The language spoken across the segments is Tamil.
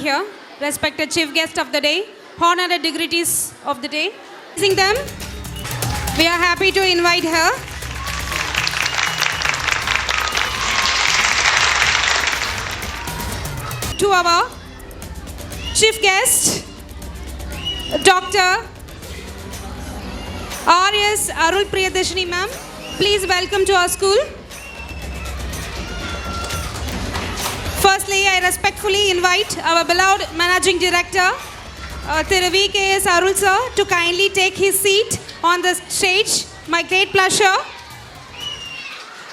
Here, respected chief guest of the day, honored dignitaries of the day. Raising them, we are happy to invite her. To our chief guest, Dr. R.S. Arul Priyadashini ma'am. Please welcome to our school. Firstly, I respectfully invite our beloved Managing Director, Thiru V.K.S. Arul sir, to kindly take his seat on the stage. My great pleasure.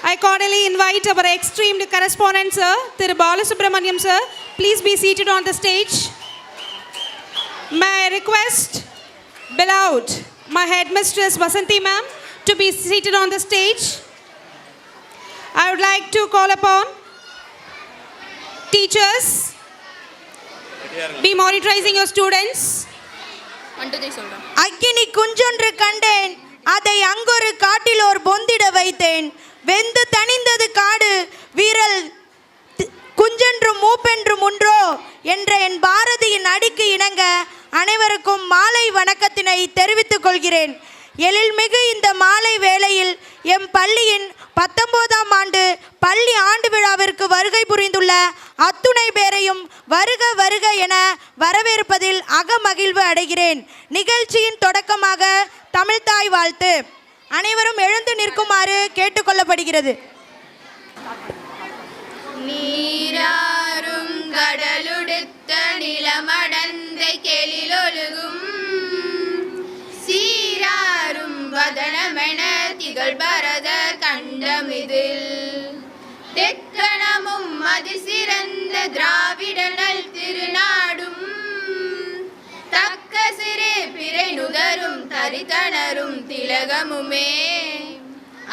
I cordially invite our esteemed correspondent sir, Thiru Balasubramaniam sir. Please be seated on the stage. May I request, beloved, my headmistress Vasanthi ma'am, to be seated on the stage. I would like to call upon teachers, be monitoring your students. அக்கினி குஞ்சொன்று கண்டேன், அதை அங்கொரு காட்டில் ஓர் பொந்திட வைத்தேன். வெந்து தணிந்தது காடு, வீரல் குஞ்சென்றும் மூப்பென்றும் உன்றோ என்ற என் பாரதியின் அடிக்கு இணங்க அனைவருக்கும் மாலை வணக்கத்தினை தெரிவித்துக் கொள்கிறேன். எழில்மிகு இந்த மாலை வேளையில் எம் பள்ளியின் 19ஆம் ஆண்டு பள்ளி ஆண்டு விழாவிற்கு வருகை புரிந்துள்ள அத்துணை பேரையும் வருக வருக என வரவேற்பதில் அகமகிழ்வு அடைகிறேன். நிகழ்ச்சியின் தொடக்கமாக தமிழ்த்தாய் வாழ்த்து. அனைவரும் எழுந்து நிற்குமாறு கேட்டுக்கொள்ளப்படுகிறது. நீராறும் கடலுடுத்த நிலமடந்தை கெளிலொழுகும் சீராரும் வதனமென திகழ் பரத கண்டமிதில் தெக்கணமும் அது சிறந்த திராவிடனல் திருநாடும் தக்க சிறு பிறை நுதரும் தரித்தனரும் திலகமுமே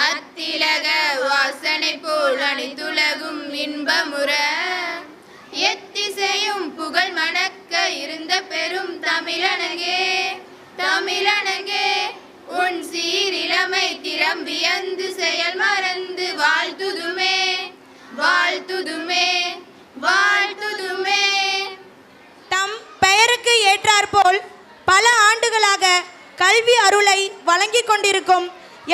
அத்திலக வாசனை போல் அனைத்துலகும் இன்பமுற எத்திசையும் புகழ் மணக்க இருந்த பெரும் தமிழனங்கே தமிழனங்கே உன் சீரிழமை திறம்பியந்து செயல் மறந்து வாழ்த்துதுமே வாழ்த்துதுமே வாழ்த்துதுமே. தம் பெயருக்கு ஏற்றாற்போல் பல ஆண்டுகளாக கல்வி அருளை வழங்கிக் கொண்டிருக்கும்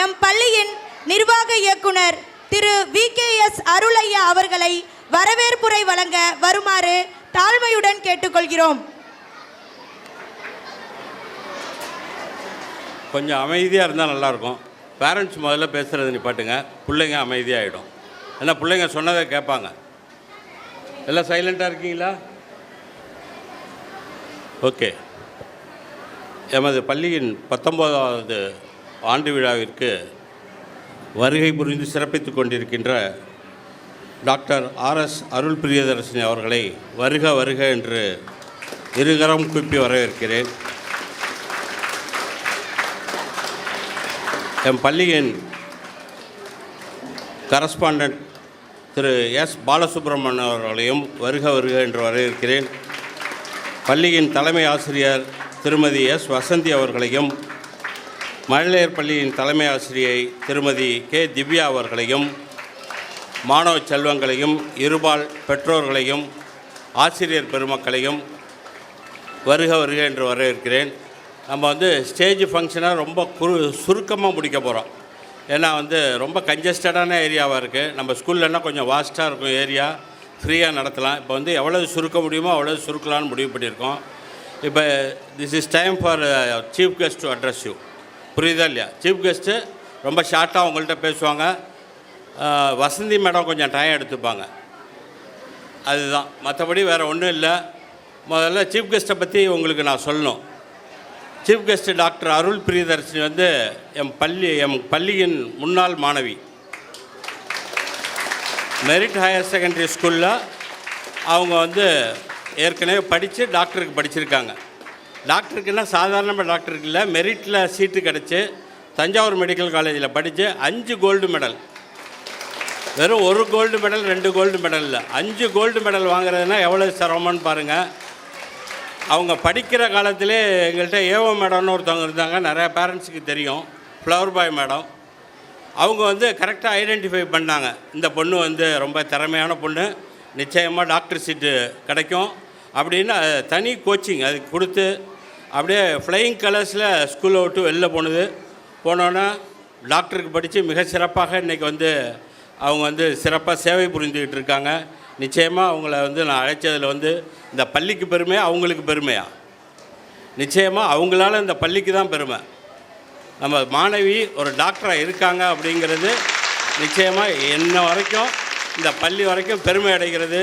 எம் பள்ளியின் நிர்வாக இயக்குனர் திரு VKS அருளையா அவர்களை வரவேற்புரை வழங்க வருமாறு தாழ்மையுடன் கேட்டுக்கொள்கிறோம். கொஞ்சம் அமைதியாக இருந்தால் நல்லாயிருக்கும். பேரண்ட்ஸ் முதல்ல பேசுகிறது நிப்பாட்டுங்க, பிள்ளைங்க அமைதியாகிடும். ஏன்னா பிள்ளைங்க சொன்னதை கேட்பாங்க. எல்லாம் சைலண்ட்டாக இருக்கீங்களா? ஓகே. எமது பள்ளியின் 19வது ஆண்டு விழாவிற்கு வருகை புரிந்து சிறப்பித்து கொண்டிருக்கின்ற டாக்டர் RS அருள் பிரியதர்ஷினி அவர்களை வருக வருக என்று இருகரம் கூப்பி வரவேற்கிறேன். எம் பள்ளியின் கரஸ்பாண்டன்ட் திரு S பாலசுப்ரமணியன் அவர்களையும் வருக வருக என்று வரவேற்கிறேன். பள்ளியின் தலைமை ஆசிரியர் திருமதி S வசந்தி அவர்களையும், மழலையர் பள்ளியின் தலைமை ஆசிரியை திருமதி K திவ்யா அவர்களையும், மாணவ செல்வங்களையும், இருபால் பெற்றோர்களையும், ஆசிரியர் பெருமக்களையும் வருக வருக என்று வரவேற்கிறேன். நம்ம ஸ்டேஜ் ஃபங்க்ஷனை ரொம்ப சுருக்கமாக முடிக்க போகிறோம். ஏன்னா ரொம்ப கன்ஜஸ்டடான ஏரியாவாக இருக்குது. நம்ம ஸ்கூல்லன்னா கொஞ்சம் வாஸ்ட்டாக இருக்கும் ஏரியா, ஃப்ரீயாக நடத்தலாம். இப்போ எவ்வளோ சுருக்க முடியுமோ அவ்வளோ சுருக்கலான்னு முடிவு பண்ணியிருக்கோம். இப்போ this is time for chief guest to address you. புரியுதா இல்லையா? சீஃப் கெஸ்ட்டு ரொம்ப ஷார்ட்டாக உங்கள்கிட்ட பேசுவாங்க. வசந்தி மேடம் கொஞ்சம் டைம் எடுத்துப்பாங்க. அதுதான், மற்றபடி வேறு ஒன்றும் இல்லை. முதல்ல சீஃப் கெஸ்ட்டை பற்றி உங்களுக்கு நான் சொல்லணும். சீஃப் கெஸ்ட்டு டாக்டர் அருள் பிரியதர்ஷினி எம் பள்ளியின் முன்னாள் மாணவி. மெரிட் ஹையர் செகண்டரி ஸ்கூலில் அவங்க ஏற்கனவே படித்து டாக்டருக்கு படிச்சிருக்காங்க. டாக்டருக்குன்னா சாதாரணமாக டாக்டருக்கு இல்லை, மெரிட்டில் சீட்டு கிடச்சி தஞ்சாவூர் மெடிக்கல் காலேஜில் படித்து 5 கோல்டு மெடல். வெறும் 1 கோல்டு மெடல் 2 கோல்டு மெடல் இல்லை, 5 கோல்டு மெடல் வாங்குறதுனா எவ்வளோ சிரமம்னு பாருங்கள். அவங்க படிக்கிற காலத்திலே எங்கள்கிட்ட ஏவோ மேடம்னு ஒருத்தவங்க இருந்தாங்க, நிறையா பேரண்ட்ஸுக்கு தெரியும், ஃப்ளவர் பாய் மேடம். அவங்க கரெக்டாக ஐடென்டிஃபை பண்ணாங்க, இந்த பொண்ணு ரொம்ப திறமையான பொண்ணு, நிச்சயமாக டாக்டர் சீட்டு கிடைக்கும் அப்படின்னு தனி கோச்சிங் அதுக்கு கொடுத்து அப்படியே ஃப்ளையிங் கலர்ஸில் ஸ்கூலை விட்டு வெளில போனோன்னா டாக்டருக்கு படித்து மிக சிறப்பாக இன்றைக்கி அவங்க சிறப்பாக சேவை புரிந்துக்கிட்டு இருக்காங்க. நிச்சயமாக அவங்கள நான் அழைச்சதில் இந்த பள்ளிக்கு பெருமையா அவங்களுக்கு பெருமையா? நிச்சயமாக அவங்களால இந்த பள்ளிக்கு தான் பெருமை. நம்ம மாணவி ஒரு டாக்டராக இருக்காங்க அப்படிங்கிறது நிச்சயமாக என்ன வரைக்கும் இந்த பள்ளி வரைக்கும் பெருமை அடைகிறது.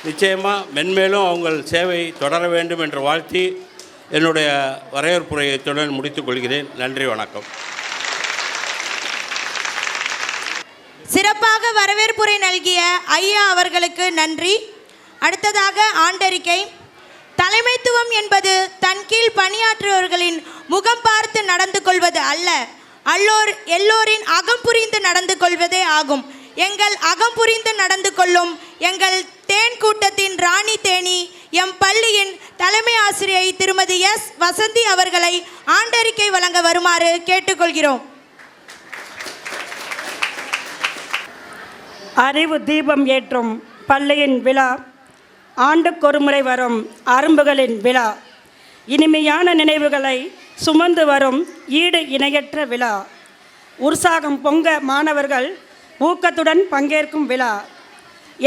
நிச்சயமாக மென்மேலும் அவங்கள் சேவை தொடர வேண்டும் என்று வாழ்த்தி என்னுடைய வரவேற்புரையத்துடன் முடித்துக் கொள்கிறேன். நன்றி, வணக்கம். சிறப்பாக வரவேற்புரை நல்கிய ஐயா அவர்களுக்கு நன்றி. அடுத்ததாக ஆண்டறிக்கை. தலைமைத்துவம் என்பது தன் கீழ் பணியாற்றுபவர்களின் முகம் பார்த்து நடந்து கொள்வது அல்ல, எல்லோரின் அகம் புரிந்து நடந்து கொள்வதே ஆகும். எங்கள் அகம் புரிந்து நடந்து கொள்ளும் எங்கள் தேன் கூட்டத்தின் ராணி தேனி எம் பள்ளியின் தலைமை ஆசிரியை திருமதி S வசந்தி அவர்களை ஆண்டறிக்கை வழங்க வருமாறு கேட்டுக்கொள்கிறோம். அறிவு தீபம் ஏற்றும் பள்ளியின் விழா, ஆண்டுக்கொருமுறை வரும் அரும்புகளின் விழா, இனிமையான நினைவுகளை சுமந்து வரும் ஈடு இணையற்ற விழா, உற்சாகம் பொங்க மாணவர்கள் ஊக்கத்துடன் பங்கேற்கும் விழா,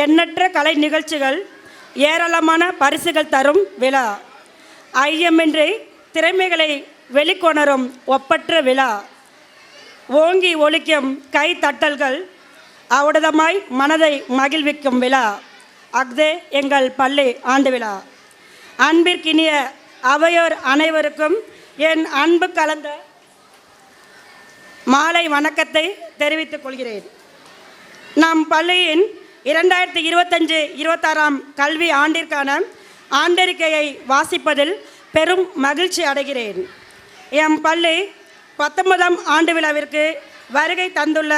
எண்ணற்ற கலை நிகழ்ச்சிகள், ஏராளமான பரிசுகள் தரும் விழா, ஐயமின்றி திறமைகளை வெளிக்கொணரும் ஒப்பற்ற விழா, ஓங்கி ஒலிக்கும் கை தட்டல்கள் அவடதமாய் மனதை மகிழ்விக்கும் விழா, அஃதே எங்கள் பள்ளி ஆண்டு விழா. அன்பிற்கினிய அவையோர் அனைவருக்கும் என் அன்பு கலந்த மாலை வணக்கத்தை தெரிவித்துக் கொள்கிறேன். நம் பள்ளியின் 2025-26 கல்வி ஆண்டிற்கான ஆண்டறிக்கையை வாசிப்பதில் பெரும் மகிழ்ச்சி அடைகிறேன். எம் பள்ளி 19ஆம் ஆண்டு விழாவிற்கு வருகை தந்துள்ள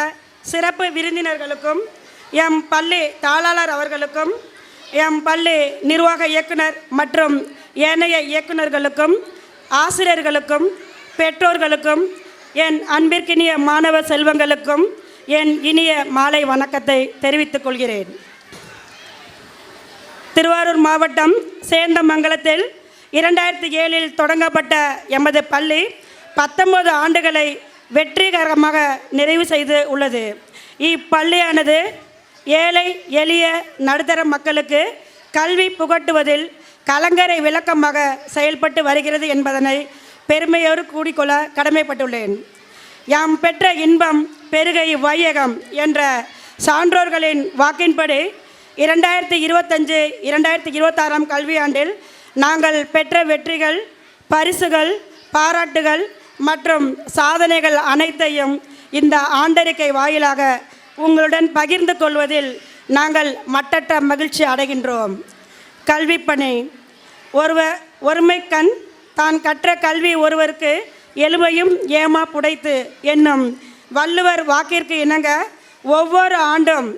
சிறப்பு விருந்தினர்களுக்கும், எம் பள்ளி தாளாளர் அவர்களுக்கும், எம் பள்ளி நிர்வாக இயக்குனர் மற்றும் ஏனைய இயக்குநர்களுக்கும், ஆசிரியர்களுக்கும், பெற்றோர்களுக்கும், என் அன்பிற்கினிய மாணவ செல்வங்களுக்கும் என் இனிய மாலை வணக்கத்தை தெரிவித்துக் கொள்கிறேன். திருவாரூர் மாவட்டம் சேந்தமங்கலத்தில் 2007 தொடங்கப்பட்ட எமது பள்ளி 19 ஆண்டுகளை வெற்றிகரமாக நிறைவு செய்து உள்ளது. இப்பள்ளியானது ஏழை எளிய நடுத்தர மக்களுக்கு கல்வி புகட்டுவதில் கலங்கரை விளக்கமாக செயல்பட்டு வருகிறது என்பதனை பெருமையோடு கூடிக்கொள்ள கடமைப்பட்டுள்ளேன். யாம் பெற்ற இன்பம் பெருகை வையகம் என்ற சான்றோர்களின் வாக்கின்படி 2025-2026 கல்வியாண்டில் நாங்கள் பெற்ற வெற்றிகள், பரிசுகள், பாராட்டுகள் மற்றும் சாதனைகள் அனைத்தையும் இந்த ஆண்டறிக்கை வாயிலாக உங்களுடன் பகிர்ந்து கொள்வதில் நாங்கள் மட்டற்ற மகிழ்ச்சி அடைகின்றோம். கல்விப்பணி ஒருமைக்கண் தான் கற்ற கல்வி ஒருவருக்கு எலும்பையும் ஏமா புடைத்து என்னும் வள்ளுவர் வாக்கிற்கு இணங்க ஒவ்வொரு ஆண்டும்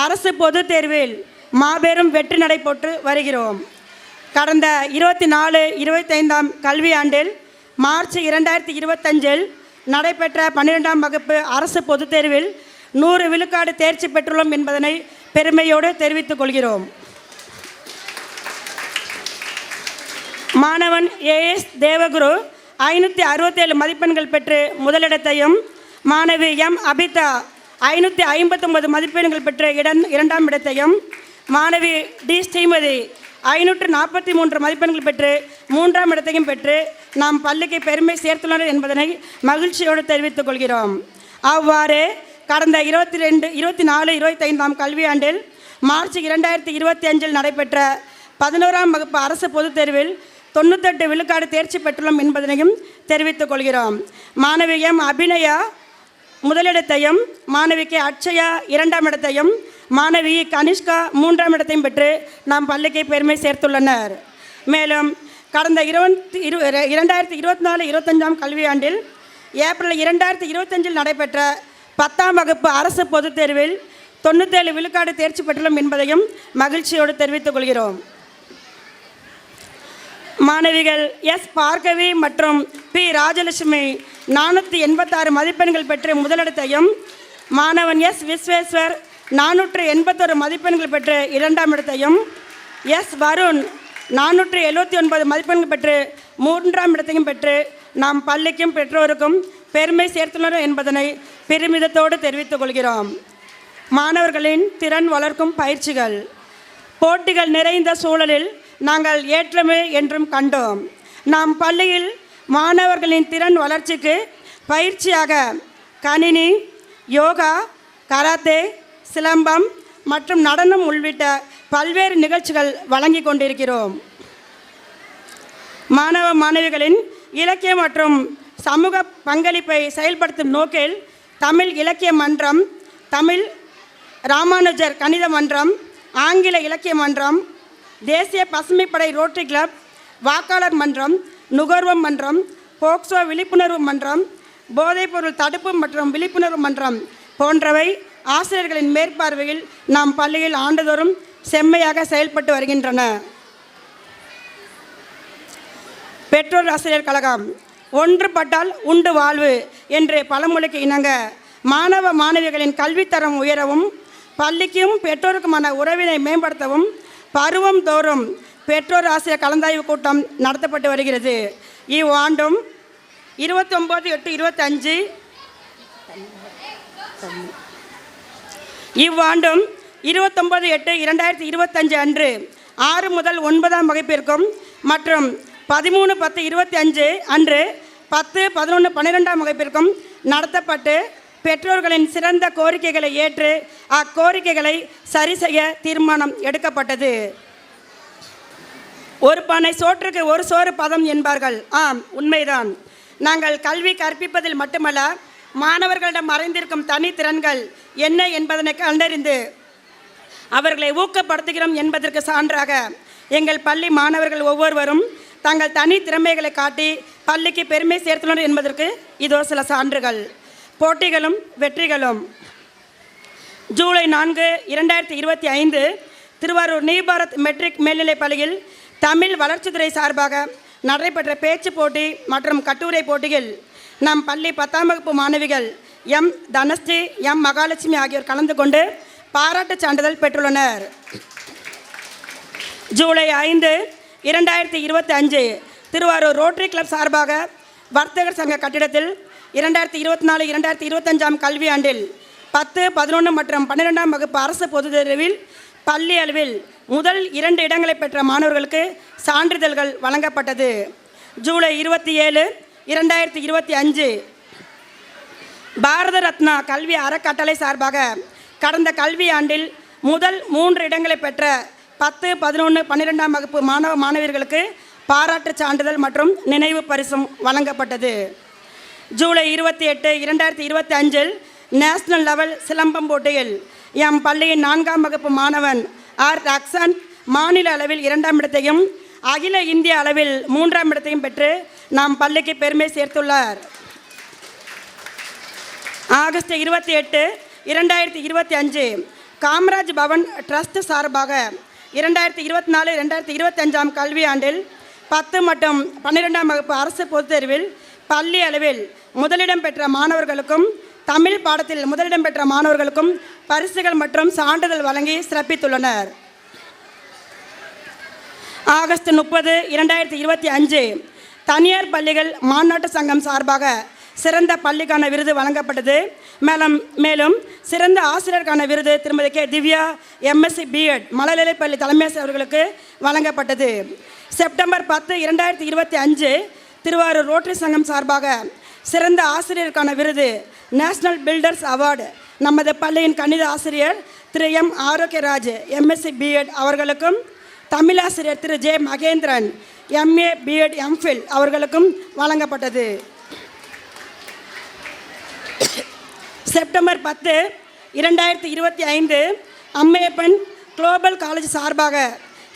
அரசு பொதுத் தேர்வில் மாபெரும் வெற்றி நடைபெற்று வருகிறோம். கடந்த 24-25 கல்வியாண்டில் மார்ச் 2025 நடைபெற்ற 12ஆம் வகுப்பு அரசு பொதுத் தேர்வில் 100 விழுக்காடு தேர்ச்சி பெற்றுள்ளோம் என்பதனை பெருமையோடு தெரிவித்துக் கொள்கிறோம். மாணவன் AS தேவகுரு 567 மதிப்பெண்கள் பெற்று முதலிடத்தையும், மாணவி M அபிதா 559 மதிப்பெண்கள் பெற்று இரண்டாம் இடத்தையும், மாணவி D ஸ்ரீமதி 543 மதிப்பெண்கள் பெற்று மூன்றாம் இடத்தையும் பெற்று நாம் பள்ளிக்கு பெருமை சேர்த்துள்ளனர் என்பதனை மகிழ்ச்சியோடு தெரிவித்துக் கொள்கிறோம். அவ்வாறு கடந்த 24-25 கல்வியாண்டில் மார்ச் 2025 நடைபெற்ற 11ஆம் வகுப்பு அரசு பொதுத் தேர்வில் 98 விழுக்காடு தேர்ச்சி பெற்றுள்ளோம் என்பதனையும் தெரிவித்துக் கொள்கிறோம். மாணவி M அபிநயா முதலிடத்தையும், மாணவிக்கு அட்சயா இரண்டாம் இடத்தையும், மாணவி கனிஷ்கா மூன்றாம் இடத்தையும் பெற்று நாம் பள்ளிக்கு பெருமை சேர்த்துள்ளனர். மேலும் கடந்த 2024-25 கல்வியாண்டில் ஏப்ரல் 2025 நடைபெற்ற 10ஆம் வகுப்பு அரசு பொதுத் தேர்வில் 97 விழுக்காடு தேர்ச்சி பெற்றுள்ளோம் என்பதையும் மகிழ்ச்சியோடு தெரிவித்துக் கொள்கிறோம். மாணவிகள் S பார்கவி மற்றும் P ராஜலட்சுமி 486 மதிப்பெண்கள் பெற்று முதலிடத்தையும், மாணவன் S விஸ்வேஸ்வர் 481 மதிப்பெண்கள் பெற்று இரண்டாம் இடத்தையும், S வருண் 479 மதிப்பெண்கள் பெற்று மூன்றாம் இடத்தையும் பெற்று நாம் பள்ளிக்கும் பெற்றோருக்கும் பெருமை சேர்த்துள்ளனர் என்பதனை பெருமிதத்தோடு தெரிவித்துக் கொள்கிறோம். மாணவர்களின் திறன் வளர்க்கும் பயிற்சிகள். போட்டிகள் நிறைந்த சூழலில் நாங்கள் ஏற்றமே என்றும் கண்டோம். நாம் பள்ளியில் மாணவர்களின் திறன் வளர்ச்சிக்கு பயிற்சியாக கணினி, யோகா, கராத்தே, சிலம்பம் மற்றும் நடனம் உள்ளிட்ட பல்வேறு நிகழ்ச்சிகள் வழங்கி கொண்டிருக்கிறோம். மாணவ மாணவிகளின் இலக்கிய மற்றும் சமூக பங்களிப்பை செயல்படுத்தும் நோக்கில் தமிழ் இலக்கிய மன்றம், தமிழ் ராமானுஜர் கணித மன்றம், ஆங்கில இலக்கிய மன்றம், தேசிய பசுமைப்படை ரோட்டரி கிளப், வாக்காளர் மன்றம், நுகர்வோர் மன்றம், போக்சோ விழிப்புணர்வு மன்றம், போதைப்பொருள் தடுப்பு மற்றும் விழிப்புணர்வு மன்றம் போன்றவை ஆசிரியர்களின் மேற்பார்வையில் நாம் பள்ளியில் ஆண்டுதோறும் செம்மையாக செயல்பட்டு வருகின்றன. பெற்றோர் ஆசிரியர் கழகம். ஒன்றுபட்டால் உண்டு வாழ்வு என்று பழமொழிக்கு இணங்க மாணவ மாணவிகளின் கல்வித்தரம் உயரவும் பள்ளிக்கும் பெற்றோருக்குமான உறவினை மேம்படுத்தவும் பருவம் தோறும் பெற்றோர் ஆசிரியர் கலந்தாய்வு கூட்டம் நடத்தப்பட்டு வருகிறது. இவ்வாண்டும் 29/8/25 இவ்வாண்டும் 29/8/2025 அன்று 6 முதல் 9ஆம் வகுப்பிற்கும் மற்றும் 13/10/25 அன்று 10, 11, 12ஆம் வகுப்பிற்கும் நடத்தப்பட்டு பெற்றோர்களின் சிறந்த கோரிக்கைகளை ஏற்று அக்கோரிக்கைகளை சரி செய்ய தீர்மானம் எடுக்கப்பட்டது. ஒரு பானை சோற்றுக்கு ஒரு சோறு பதம் என்பார்கள். ஆம், உண்மைதான். நாங்கள் கல்வி கற்பிப்பதில் மட்டுமல்ல, மாணவர்களிடம் மறைந்திருக்கும் தனித்திறன்கள் என்ன என்பதனை கண்டறிந்து அவர்களை ஊக்கப்படுத்துகிறோம் என்பதற்கு சான்றாக எங்கள் பள்ளி மாணவர்கள் ஒவ்வொருவரும் தங்கள் தனி திறமைகளை காட்டி பள்ளிக்கு பெருமை சேர்த்துள்ளனர் என்பதற்கு இதோ சில சான்றுகள். போட்டிகளும் வெற்றிகளும். ஜூலை 4, 2025 திருவாரூர் நியூ பாரத் மெட்ரிக் மேல்நிலைப் பள்ளியில் தமிழ் வளர்ச்சித்துறை சார்பாக நடைபெற்ற பேச்சு போட்டி மற்றும் கட்டுரை போட்டியில் நம் பள்ளி 10ஆம் வகுப்பு மாணவிகள் எம் தனஸ்ரீ, எம் மகாலட்சுமி ஆகியோர் கலந்து கொண்டு பாராட்டுச் சான்றிதழ் பெற்றுள்ளனர். ஜூலை 5, 2025 திருவாரூர் ரோட்டரி கிளப் சார்பாக வர்த்தகர் சங்க கட்டிடத்தில் 2024-2025 கல்வியாண்டில் 10, 11 மற்றும் 12ஆம் வகுப்பு அரசு பொதுத் தேர்வில் பள்ளி அளவில் முதல் 2 இடங்களை பெற்ற மாணவர்களுக்கு சான்றிதழ்கள் வழங்கப்பட்டது. ஜூலை 27, 2025 பாரத ரத்னா கல்வி அறக்கட்டளை சார்பாக கடந்த கல்வியாண்டில் முதல் 3 இடங்களை பெற்ற 10, 11, 12ஆம் வகுப்பு மாணவ மாணவியர்களுக்கு பாராட்டுச் சான்றிதழ் மற்றும் நினைவு பரிசும் வழங்கப்பட்டது. ஜூலை 28, 2025 நேஷனல் லெவல் சிலம்பம் போட்டியில் எம் பள்ளியின் 4ஆம் வகுப்பு மாணவன் ஆர் ரக்ஷன் மாநில அளவில் 2ஆம் இடத்தையும் அகில இந்திய அளவில் 3ஆம் இடத்தையும் பெற்று நம் பள்ளிக்கு பெருமை சேர்த்துள்ளார். ஆகஸ்ட் 28, 2025 காமராஜ் பவன் ட்ரஸ்ட் சார்பாக 2024-2025 கல்வியாண்டில் 10 மற்றும் 12ஆம் வகுப்பு அரசு பொதுத் தேர்வில் பள்ளி அளவில் முதலிடம் பெற்ற மாணவர்களுக்கும் தமிழ் பாடத்தில் முதலிடம் பெற்ற மாணவர்களுக்கும் பரிசுகள் மற்றும் சான்றிதழ் வழங்கி சிறப்பித்துள்ளனர். ஆகஸ்ட் 30, 2025 தனியார் பள்ளிகள் மாநாட்டு சங்கம் சார்பாக சிறந்த பள்ளிக்கான விருது வழங்கப்பட்டது. மேலும் சிறந்த ஆசிரியருக்கான விருது திருமதி கே திவ்யா MSc B.Ed மழலைப்பள்ளி தலைமை அவர்களுக்கு வழங்கப்பட்டது. செப்டம்பர் 10, 2025 திருவாரூர் ரோட்டரி சங்கம் சார்பாக சிறந்த ஆசிரியருக்கான விருது நேஷனல் பில்டர்ஸ் அவார்டு நமது பள்ளியின் கணித ஆசிரியர் திரு எம் ஆரோக்கியராஜ் MSc B.Ed அவர்களுக்கும் தமிழாசிரியர் திரு J Mahendran MA B.Ed MPhil அவர்களுக்கும் வழங்கப்பட்டது. செப்டம்பர் 10, 2025 அம்மையப்பன் குளோபல் காலேஜ் சார்பாக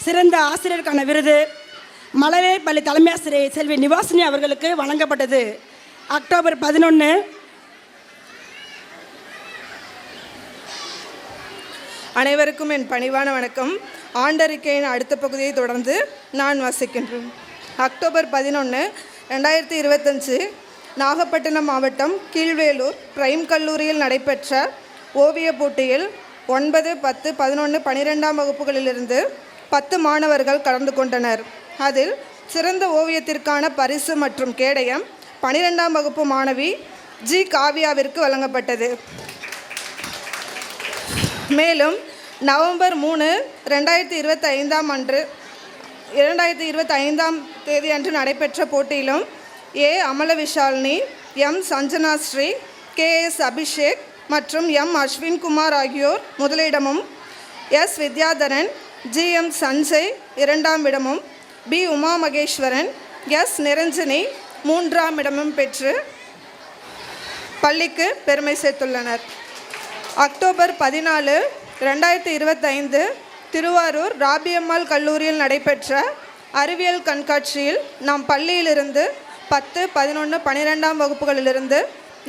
சிறந்த ஆசிரியருக்கான விருது மழலைப்பள்ளி தலைமை ஆசிரியர் செல்வி நிவாசினி அவர்களுக்கு வழங்கப்பட்டது. அக்டோபர் 11 அனைவருக்கும் என் பணிவான வணக்கம். ஆண்டறிக்கையின் அடுத்த பகுதியை தொடர்ந்து நான் வாசிக்கின்றேன். அக்டோபர் 11, 2025 நாகப்பட்டினம் மாவட்டம் கீழ்வேலூர் பிரைம் கல்லூரியில் நடைபெற்ற ஓவியப் போட்டியில் 9, 10, 11, 12ஆம் வகுப்புகளிலிருந்து 10 மாணவர்கள் கலந்து கொண்டனர். அதில் சிறந்த ஓவியத்திற்கான பரிசு மற்றும் கேடயம் 12ஆம் வகுப்பு மாணவி ஜி காவியாவிற்கு வழங்கப்பட்டது. மேலும் நவம்பர் 3, 2025 தேதி அன்று நடைபெற்ற போட்டியிலும் ஏ அமலவிஷாலினி, எம் சஞ்சனாஸ்ரீ, KS அபிஷேக் மற்றும் எம் அஸ்வின்குமார் ஆகியோர் முதலிடமும், எஸ் வித்யாதரன், GM சஞ்சய் 2ஆம் இடமும், பி உமா மகேஸ்வரன், எஸ் நிரஞ்சனி 3ஆம் இடமும் பெற்று பள்ளிக்கு பெருமை சேர்த்துள்ளனர். அக்டோபர் 14, 2025 திருவாரூர் ராபியம்மாள் கல்லூரியில் நடைபெற்ற அறிவியல் கண்காட்சியில் நம் பள்ளியிலிருந்து 10, 11, 12ஆம் வகுப்புகளிலிருந்து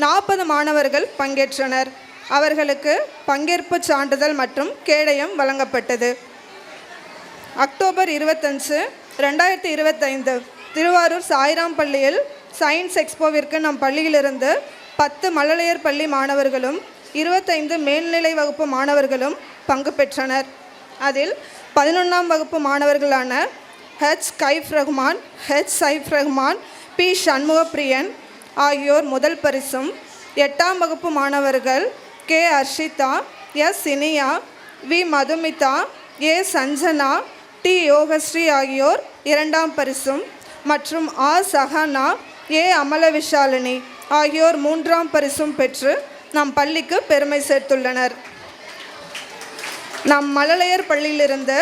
40 மாணவர்கள் பங்கேற்றனர். அவர்களுக்கு பங்கேற்பு சான்றிதழ் மற்றும் கேடயம் வழங்கப்பட்டது. அக்டோபர் 25, 2025 திருவாரூர் சாய்ராம் பள்ளியில் சயின்ஸ் எக்ஸ்போவிற்கு நம் பள்ளியிலிருந்து 10 மழலையர் பள்ளி மாணவர்களும் 25 மேல்நிலை வகுப்பு மாணவர்களும் பங்கு பெற்றனர். அதில் 11ஆம் வகுப்பு மாணவர்களான H Kaif Rahman, H Saif Rahman, P Shanmugapriyan ஆகியோர் முதல் பரிசும், 8ஆம் வகுப்பு மாணவர்கள் K Arshitha, S Iniya, V Madhumitha, A Sanjana, T Yogashree ஆகியோர் 2ஆம் பரிசும் மற்றும் ஆ சஹானா, A அமலவிஷாலினி ஆகியோர் 3ஆம் பரிசும் பெற்று நம் பள்ளிக்கு பெருமை சேர்த்துள்ளனர். நம் மழலையர் பள்ளியிலிருந்து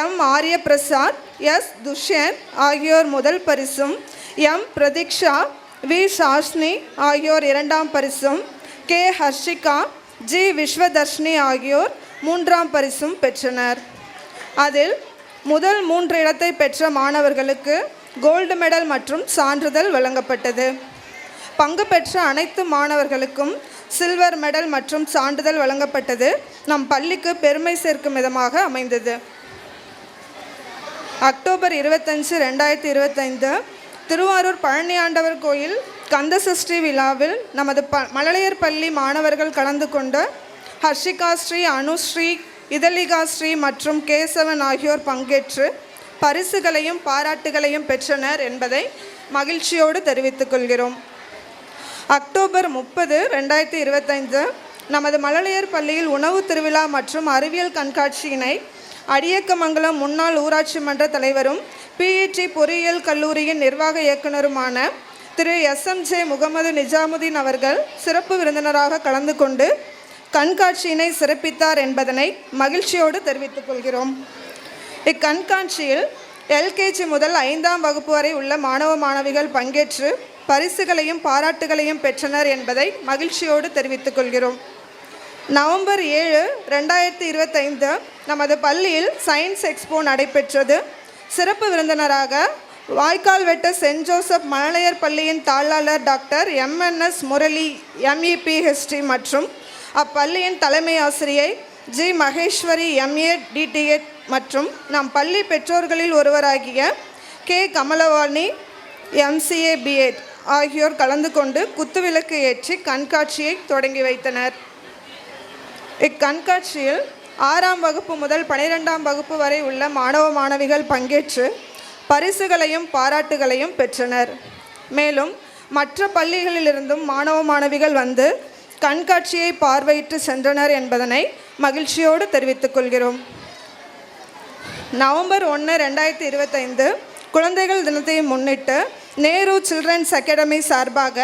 எம் ஆரியபிரசாத், எஸ் துஷ்யந்த் ஆகியோர் முதல் பரிசும், எம் பிரதீக்ஷா, வி ஷாஷ்னி ஆகியோர் 2ஆம் பரிசும், கே ஹர்ஷிகா, ஜி விஸ்வதர்ஷினி ஆகியோர் 3ஆம் பரிசும் பெற்றனர். அதில் முதல் 3 இடத்தை பெற்ற மாணவர்களுக்கு கோல்டு மெடல் மற்றும் சான்றிதழ் வழங்கப்பட்டது. பங்கு பெற்ற அனைத்து மாணவர்களுக்கும் சில்வர் மெடல் மற்றும் சான்றிதழ் வழங்கப்பட்டது நம் பள்ளிக்கு பெருமை சேர்க்கும் விதமாக அமைந்தது. அக்டோபர் 25, 2025 திருவாரூர் பழனி ஆண்டவர் கோயில் கந்தசஷ்டி விழாவில் நமது மழலையர் பள்ளி மாணவர்கள் கலந்து கொண்ட ஹர்ஷிகா ஸ்ரீ, அனுஸ்ரீ, இதழிகா ஸ்ரீ மற்றும் கேசவன் ஆகியோர் பங்கேற்று பரிசுகளையும் பாராட்டுகளையும் பெற்றனர் என்பதை மகிழ்ச்சியோடு தெரிவித்துக் கொள்கிறோம். அக்டோபர் 30, 2025 நமது மழலையர் பள்ளியில் உணவு திருவிழா மற்றும் அறிவியல் கண்காட்சியினை அடியக்கமங்கலம் முன்னாள் ஊராட்சி மன்ற தலைவரும் PET பொறியியல் கல்லூரியின் நிர்வாக இயக்குனருமான திரு SMJ முகமது நிஜாமுதீன் அவர்கள் சிறப்பு விருந்தினராக கலந்து கொண்டு கண்காட்சியினை சிறப்பித்தார் என்பதனை மகிழ்ச்சியோடு தெரிவித்துக் கொள்கிறோம். இக்கண்காட்சியில் LKG முதல் 5ஆம் வகுப்பு வரை உள்ள மாணவ மாணவிகள் பங்கேற்று பரிசுகளையும் பாராட்டுகளையும் பெற்றனர் என்பதை மகிழ்ச்சியோடு தெரிவித்துக் கொள்கிறோம். நவம்பர் 7, 2025 நமது பள்ளியில் சயின்ஸ் எக்ஸ்போ நடைபெற்றது. சிறப்பு விருந்தினராக வாய்க்கால் வெட்ட சென்ட் ஜோசப் மழலையர் பள்ளியின் தாளாளர் டாக்டர் MNS முரளி MEPHD மற்றும் அப்பள்ளியின் தலைமை ஆசிரியை G மகேஸ்வரி MA DTED மற்றும் நம் பள்ளி பெற்றோர்களில் ஒருவராகிய K கமலவாணி MCA B.Ed ஆகியோர் கலந்து கொண்டு குத்துவிளக்கு ஏற்றி கண்காட்சியை தொடங்கி வைத்தனர். இக்கண்காட்சியில் 6ஆம் வகுப்பு முதல் 12ஆம் வகுப்பு வரை உள்ள மாணவ மாணவிகள் பங்கேற்று பரிசுகளையும் பாராட்டுகளையும் பெற்றனர். மேலும் மற்ற பள்ளிகளிலிருந்தும் மாணவ மாணவிகள் வந்து கண்காட்சியை பார்வையிட்டு சென்றனர் என்பதனை மகிழ்ச்சியோடு தெரிவித்துக் கொள்கிறோம். நவம்பர் 1, 2025 குழந்தைகள் தினத்தை முன்னிட்டு நேரு சில்ட்ரன்ஸ் அகாடமி சார்பாக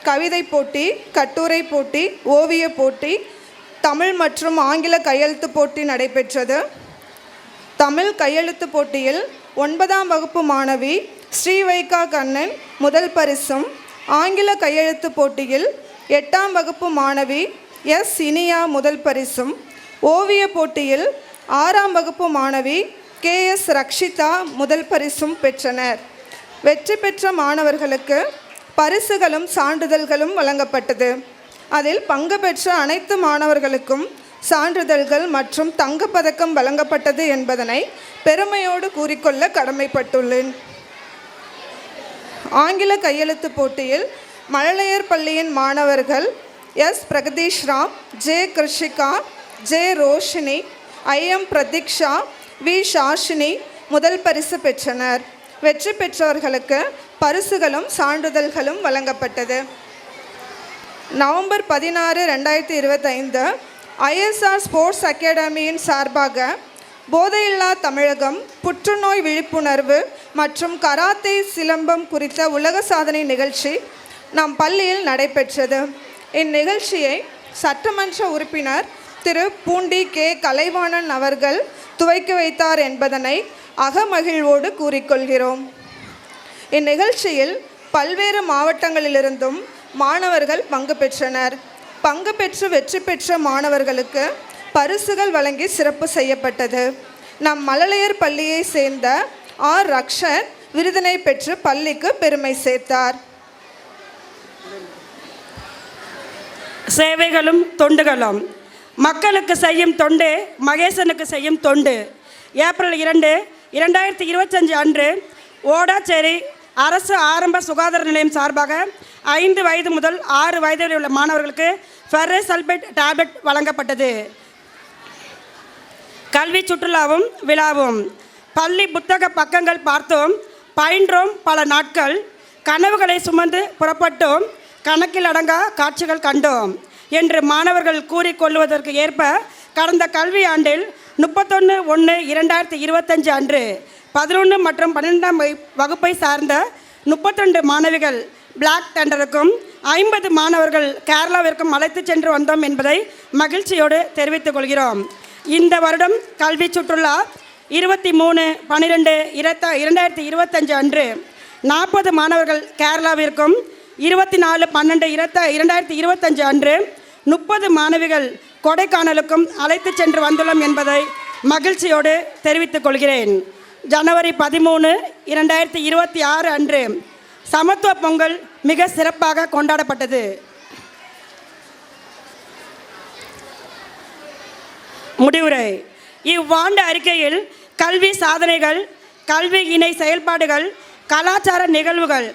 கவிதை போட்டி, கட்டுரை போட்டி, ஓவிய போட்டி, தமிழ் மற்றும் ஆங்கில கையெழுத்து போட்டி நடைபெற்றது. தமிழ் கையெழுத்து போட்டியில் 9ஆம் வகுப்பு மாணவி ஸ்ரீவைகா கண்ணன் முதல் பரிசும், ஆங்கில கையெழுத்து போட்டியில் 8ஆம் வகுப்பு மாணவி S இனியா முதல் பரிசும், ஓவிய போட்டியில் 6ஆம் வகுப்பு மாணவி KS ரக்ஷிதா முதல் பரிசும் பெற்றனர். வெற்றி பெற்ற மாணவர்களுக்கு பரிசுகளும் சான்றிதழ்களும் வழங்கப்பட்டது. அதில் பங்கு பெற்ற அனைத்து மாணவர்களுக்கும் சான்றிதழ்கள் மற்றும் தங்கப்பதக்கம் வழங்கப்பட்டது என்பதனை பெருமையோடு கூறிக்கொள்ள கடமைப்பட்டுள்ளேன். ஆங்கில கையெழுத்து போட்டியில் மழலையர் பள்ளியின் மாணவர்கள் S Pragadeesh Ram, J Krishika, J Roshini, IM Pratiksha, V Shashini முதல் பரிசு பெற்றனர். வெற்றி பெற்றவர்களுக்கு பரிசுகளும் சான்றிதழ்களும் வழங்கப்பட்டது. நவம்பர் 16, 2025 ISR ஸ்போர்ட்ஸ் அகாடமியின் சார்பாக போதையில்லா தமிழகம், புற்றுநோய் விழிப்புணர்வு மற்றும் கராத்தே சிலம்பம் குறித்த உலக சாதனை நிகழ்ச்சி நம் பள்ளியில் நடைபெற்றது. இந்நிகழ்ச்சியை சட்டமன்ற உறுப்பினர் திரு பூண்டி K கலைவாணன் அவர்கள் துவக்கி வைத்தார் என்பதனை அகமகிழ்வோடு கூறிக்கொள்கிறோம். இந்நிகழ்ச்சியில் பல்வேறு மாவட்டங்களிலிருந்தும் மாணவர்கள் பங்கு பெற்றனர். பங்கு பெற்று வெற்றி பெற்ற மாணவர்களுக்கு பரிசுகள் வழங்கி சிறப்பு செய்யப்பட்டது. நம் மழலையர் பள்ளியை சேர்ந்த R ரக்ஷத் விருதினை பெற்று பள்ளிக்கு பெருமை சேர்த்தார். சேவைகளும் தொண்டுகளும். மக்களுக்கு செய்யும் தொண்டு மகேசனுக்கு செய்யும் தொண்டு. ஏப்ரல் 2, 2025 அன்று ஓடாச்சேரி அரசு ஆரம்ப சுகாதார நிலையம் சார்பாக 5 வயது முதல் 6 வயது வரை உள்ள மாணவர்களுக்கு ஃபெர்ரஸ் சல்பேட் டேப்லெட் வழங்கப்பட்டது. கல்வி சுற்றுலாவும் விழாவும். பள்ளி புத்தக பக்கங்கள் பார்த்தோம், பயின்றோம் பல நாட்கள், கனவுகளை சுமந்து புறப்பட்டோம், கணக்கில் அடங்கா காட்சிகள் கண்டோம் என்று மாணவர்கள் கூறிக்கொள்வதற்கு ஏற்ப கடந்த கல்வி ஆண்டில் 31/1/2025 அன்று 11 மற்றும் 12ஆம் வகுப்பை சார்ந்த 32 மாணவிகள் பிளாக் தண்டருக்கும் 50 மாணவர்கள் கேரளாவிற்கும் அழைத்து சென்று வந்தோம் என்பதை மகிழ்ச்சியோடு தெரிவித்துக் கொள்கிறோம். இந்த வருடம் கல்வி சுற்றுலா 23/12/2025 அன்று 40 மாணவர்கள் கேரளாவிற்கும் 24/12/2025 அன்று 30 மாணவிகள் கொடைக்கானலுக்கும் அழைத்து சென்று வந்துள்ளோம் என்பதை மகிழ்ச்சியோடு தெரிவித்துக் கொள்கிறேன். ஜனவரி 13, 2026 அன்று சமத்துவ பொங்கல் மிக சிறப்பாக கொண்டாடப்பட்டது. முடிவுரை. இவ்வாண்டு அறிக்கையில் கல்வி சாதனைகள், கல்வி இணை செயல்பாடுகள், கலாச்சார நிகழ்வுகள்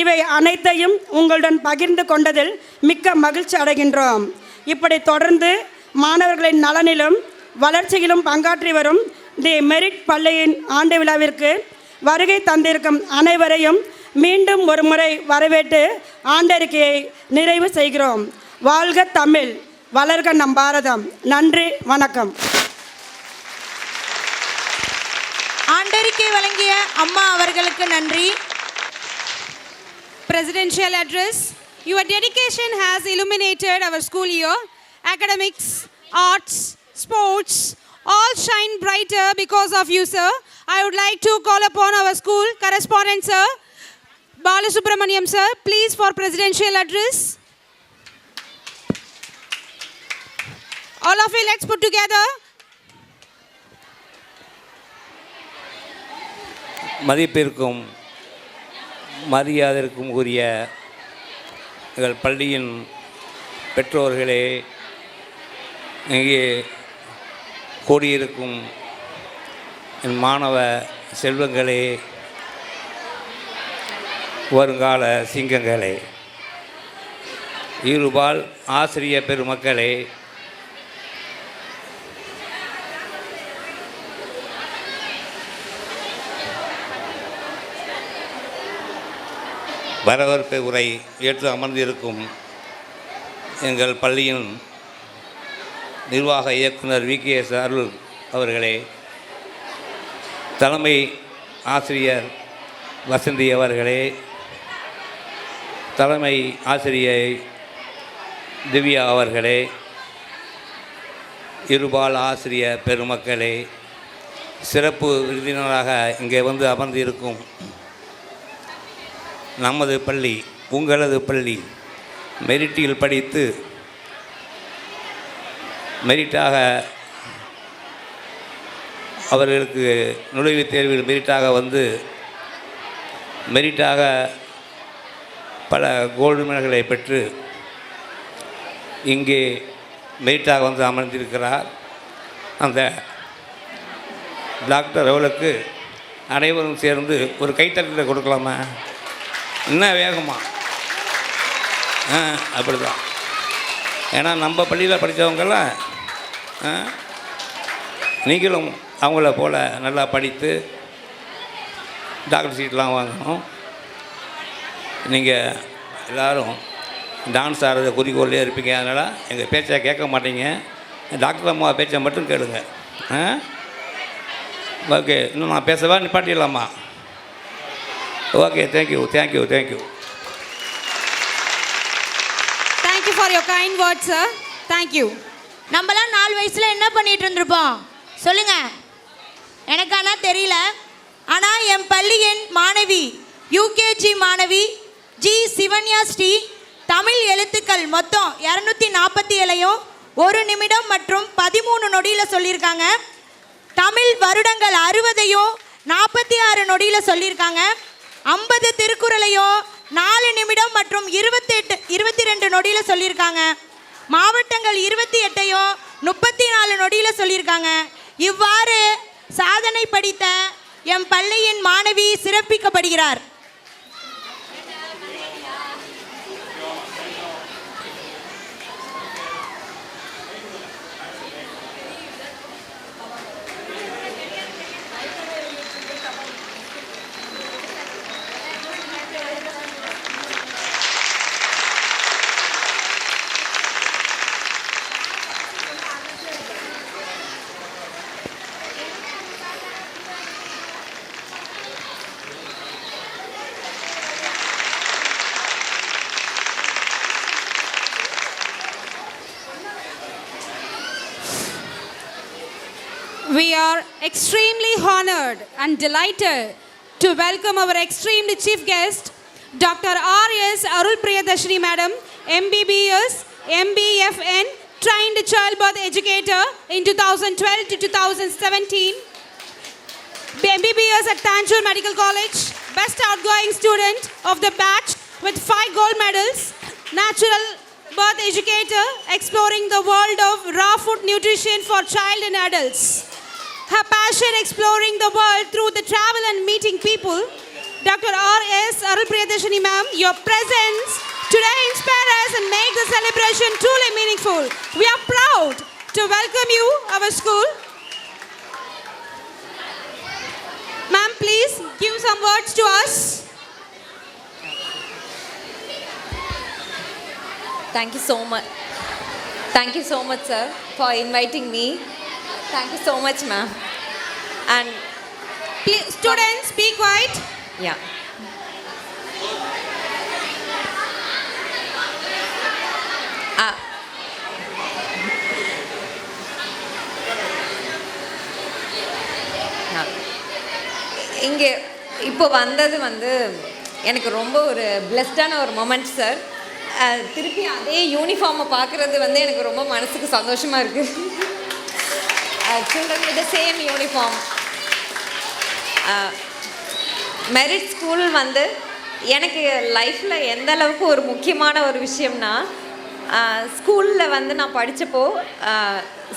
இவை அனைத்தையும் உங்களுடன் பகிர்ந்து கொண்டதில் மிக்க மகிழ்ச்சி அடைகின்றோம். இப்படி தொடர்ந்து மாணவர்களின் நலனிலும் வளர்ச்சியிலும் பங்காற்றி வரும் தி மெரிட் பள்ளியின் ஆண்டு விழாவிற்கு வருகை தந்திருக்கும் அனைவரையும் மீண்டும் ஒரு முறை வரவேற்று ஆண்டறிக்கையை நிறைவு செய்கிறோம். வாழ்க தமிழ், வளர்க நம் பாரதம். நன்றி, வணக்கம். ஆண்டறிக்கை வழங்கிய அம்மா அவர்களுக்கு நன்றி. Presidential address. Your dedication has illuminated our school year. Academics, arts, sports all shine brighter because of you, sir. I would like to call upon our school correspondent, sir, Balasubramaniam, sir, please, for presidential address. All of you, let's put together. மதிப்பிற்கும் மரியாதைக்கும் உரிய எங்கள் பள்ளியின் பெற்றோர்களே, இங்கே கூடியிருக்கும் என் மாணவ செல்வங்களே, வருங்கால சிங்கங்களே, இருபால் ஆசிரிய பெருமக்களே, வரவேற்பு உரை ஏற்று அமர்ந்திருக்கும் எங்கள் பள்ளியின் நிர்வாக இயக்குனர் VKS அருள் அவர்களே, தலைமை ஆசிரியர் வசந்தி அவர்களே, தலைமை ஆசிரியை திவ்யா அவர்களே, இருபால் ஆசிரிய பெருமக்களே, சிறப்பு விருந்தினராக இங்கே வந்து அமர்ந்திருக்கும் நமது பள்ளி, உங்களது பள்ளி, மெரிட்டில் படித்து மெரிட்டாக அவர்களுக்கு நுழைவுத் தேர்வில் மெரிட்டாக வந்து மெரிட்டாக பல கோல்டு மெடல்களை பெற்று இங்கே மெரிட்டாக வந்து அமர்ந்திருக்கிறார். அந்த டாக்டர் அவளுக்கு அனைவரும் சேர்ந்து ஒரு கைத்தட்டலை கொடுக்கலாமா? இன்னும் வேகமாக அப்படி தான். ஏன்னா நம்ம பள்ளியில் படித்தவங்கெல்லாம் நீங்களும் அவங்கள போல் நல்லா படித்து டாக்டர் சீட்லாம் வாங்கணும். நீங்கள் எல்லோரும் டான்ஸ் ஆடுறத குறிக்கோள்லேயே இருப்பீங்க. அதனால் எங்கள் பேச்சை கேட்க மாட்டீங்க. டாக்டர் அம்மா பேச்சை மட்டும் கேளுங்க. ஓகே, இன்னும் நான் பேசவா நிப்பாட்டிடலாமா? Okay, thank you. Thank you for your kind words, sir. Thank you. நம்மளாம் 4 வயசில் என்ன பண்ணிட்டு இருந்திருப்போம் சொல்லுங்க? எனக்கு ஆனால் தெரியல. ஆனால் என் பள்ளியின் மாணவி, UKG மாணவி ஜி சிவன்யா ஸ்ரீ தமிழ் எழுத்துக்கள் மொத்தம் 247ஐயும் 1 நிமிடம் மற்றும் 13 நொடியில் சொல்லியிருக்காங்க. தமிழ் வருடங்கள் 60ஐயும் 46 நொடியில் சொல்லியிருக்காங்க. 50 திருக்குறளையும் 4 நிமிடம் மற்றும் 22 நொடியில் சொல்லியிருக்காங்க. மாவட்டங்கள் 28ஐயும் 34 நொடியில் சொல்லியிருக்காங்க. இவ்வாறு சாதனை படித்த என் பள்ளியின் மாணவி சிறப்பிக்கப்படுகிறார். We are extremely honored and delighted to welcome our extremely chief guest, Dr. R.S. Arul Priyadashini Madam, MBBS, MBFN, trained childbirth educator in 2012 to 2017. MBBS at Tanjore Medical College, best outgoing student of the batch with 5 gold medals. Natural birth educator, exploring the world of raw food nutrition for child and adults. Her passion exploring the world through the travel and meeting people. Dr. R.S. Arul Priyadashini ma'am, your presence today inspires us and make the celebration truly meaningful. We are proud to welcome you our school. Ma'am, please give some words to us. Thank you so much. Thank you so much, sir, for inviting me. Thank you so much, ma'am. And Please, students, be quiet. yeah. இங்கே இப்போ வந்தது வந்து எனக்கு ரொம்ப ஒரு பிளெஸ்டான ஒரு மொமெண்ட் சார். திருப்பி அதே யூனிஃபார்மை பார்க்குறது வந்து எனக்கு ரொம்ப மனசுக்கு சந்தோஷமாக இருக்குது. Children with the same uniform. Merit school வந்து எனக்கு லைஃப்பில் எந்த அளவுக்கு ஒரு முக்கியமான ஒரு விஷயம்னா, ஸ்கூலில் வந்து நான் படித்தப்போ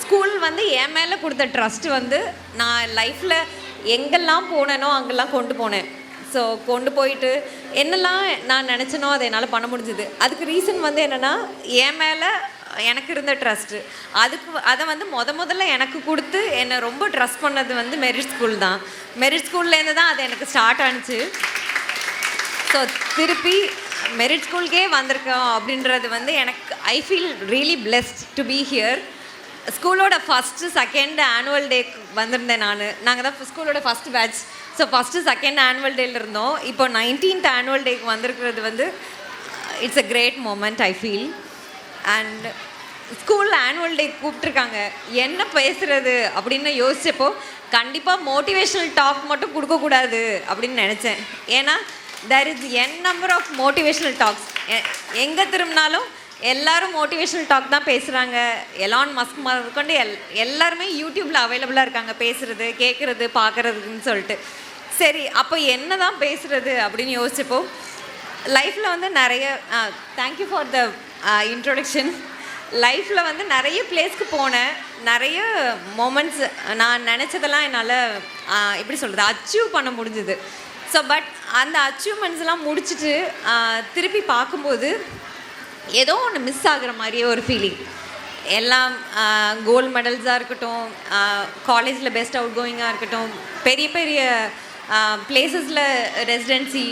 ஸ்கூல் வந்து என் மேலே கொடுத்த ட்ரஸ்ட் வந்து நான் லைஃப்பில் எங்கெல்லாம் போனேனோ அங்கெல்லாம் கொண்டு போனேன். ஸோ கொண்டு போயிட்டு என்னெல்லாம் நான் நினச்சனோ அதை என்னால் பண்ண முடிஞ்சுது. அதுக்கு ரீசன் வந்து என்னென்னா, என் மேலே எனக்கு இருந்த ட்ரஸ்ட்டு. அதை வந்து முதல்ல எனக்கு கொடுத்து என்னை ரொம்ப ட்ரஸ்ட் பண்ணது வந்து மெரிட் ஸ்கூல் தான். மெரிட் ஸ்கூல்லேருந்து தான் அது எனக்கு ஸ்டார்ட் ஆனிச்சு. ஸோ திருப்பி மெரிட் ஸ்கூலுக்கே வந்திருக்கோம் அப்படின்றது வந்து எனக்கு I feel really blessed to be here. ஸ்கூலோட ஃபஸ்ட்டு செகண்ட் ஆனுவல் டேக்கு வந்திருந்தேன் நாங்கள் தான் ஸ்கூலோட first batch. So first second annual டேயில் இருந்தோம். இப்போ 19th ஆனுவல் டேக்கு வந்திருக்கிறது வந்து it's a great moment I feel. And school annual day கூப்பிட்ருக்காங்க, என்ன பேசுகிறது அப்படின்னு யோசிச்சப்போ கண்டிப்பாக மோட்டிவேஷ்னல் டாக் மட்டும் கொடுக்கக்கூடாது அப்படின்னு நினச்சேன். ஏன்னா there is n number of motivational talks. எங்கே திரும்பினாலும் எல்லாரும் மோட்டிவேஷ்னல் டாக் தான் பேசுகிறாங்க. எலான் மஸ்க் கொண்டு எல்லாருமே யூடியூப்பில் அவைலபிளாக இருக்காங்க, பேசுகிறது, கேட்குறது, பார்க்குறதுன்னு சொல்லிட்டு. சரி, அப்போ என்ன தான் பேசுகிறது அப்படின்னு யோசிச்சப்போ லைஃப்பில் வந்து நிறைய தேங்க்யூ ஃபார் த இன்ட்ரொடக்ஷன். லைஃப்பில் வந்து நிறைய பிளேஸ்க்கு போனேன். நிறைய மொமெண்ட்ஸ் நான் நினச்சதெல்லாம் என்னால் எப்படி சொல்கிறது அச்சீவ் பண்ண முடிஞ்சுது. ஸோ பட் அந்த அச்சீவ்மெண்ட்ஸ்லாம் முடிச்சுட்டு திருப்பி பார்க்கும்போது ஏதோ ஒன்று மிஸ் ஆகுற மாதிரியே ஒரு ஃபீலிங். எல்லாம் கோல்டு மெடல்ஸாக இருக்கட்டும், காலேஜில் பெஸ்ட் அவுட் கோயிங்காக இருக்கட்டும், பெரிய பெரிய பிளேசஸில் ரெசிடென்சி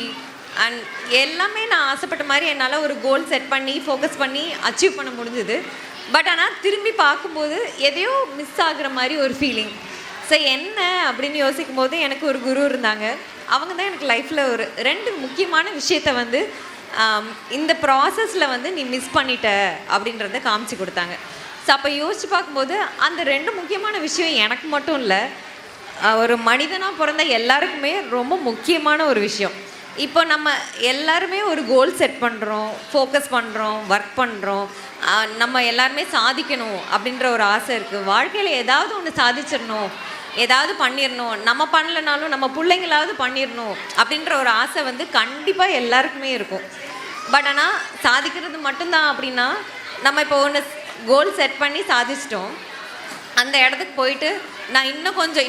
அண்ட் எல்லாமே நான் ஆசைப்பட்ட மாதிரி என்னால் ஒரு கோல் செட் பண்ணி ஃபோக்கஸ் பண்ணி அச்சீவ் பண்ண முடிஞ்சுது. பட் ஆனால் திரும்பி பார்க்கும்போது எதையோ மிஸ் ஆகுற மாதிரி ஒரு ஃபீலிங். ஸோ என்ன அப்படின்னு யோசிக்கும் போது எனக்கு ஒரு குரு இருந்தாங்க. அவங்க தான் எனக்கு லைஃப்பில் ஒரு 2 முக்கியமான விஷயத்தை வந்து இந்த ப்ராசஸில் வந்து நீ மிஸ் பண்ணிட்ட அப்படின்றத காமிச்சு கொடுத்தாங்க. ஸோ அப்போ யோசித்து பார்க்கும்போது அந்த 2 முக்கியமான விஷயம் எனக்கு மட்டும் இல்லை, ஒரு மனிதனாக பிறந்த எல்லாருக்குமே ரொம்ப முக்கியமான ஒரு விஷயம். இப்போ நம்ம எல்லாருமே ஒரு கோல் செட் பண்ணுறோம், ஃபோக்கஸ் பண்ணுறோம், ஒர்க் பண்ணுறோம், நம்ம எல்லாருமே சாதிக்கணும் அப்படின்ற ஒரு ஆசை இருக்குது. வாழ்க்கையில் ஏதாவது ஒன்று சாதிச்சிடணும், ஏதாவது பண்ணிடணும், நம்ம பண்ணலைனாலும் நம்ம பிள்ளைங்களாவது பண்ணிடணும் அப்படின்ற ஒரு ஆசை வந்து கண்டிப்பாக எல்லாருக்குமே இருக்கும். பட் ஆனால் சாதிக்கிறது மட்டும்தான் அப்படின்னா, நம்ம இப்போ ஒன்று கோல் செட் பண்ணி சாதிச்சிட்டோம், அந்த இடத்துக்கு போயிட்டு நான்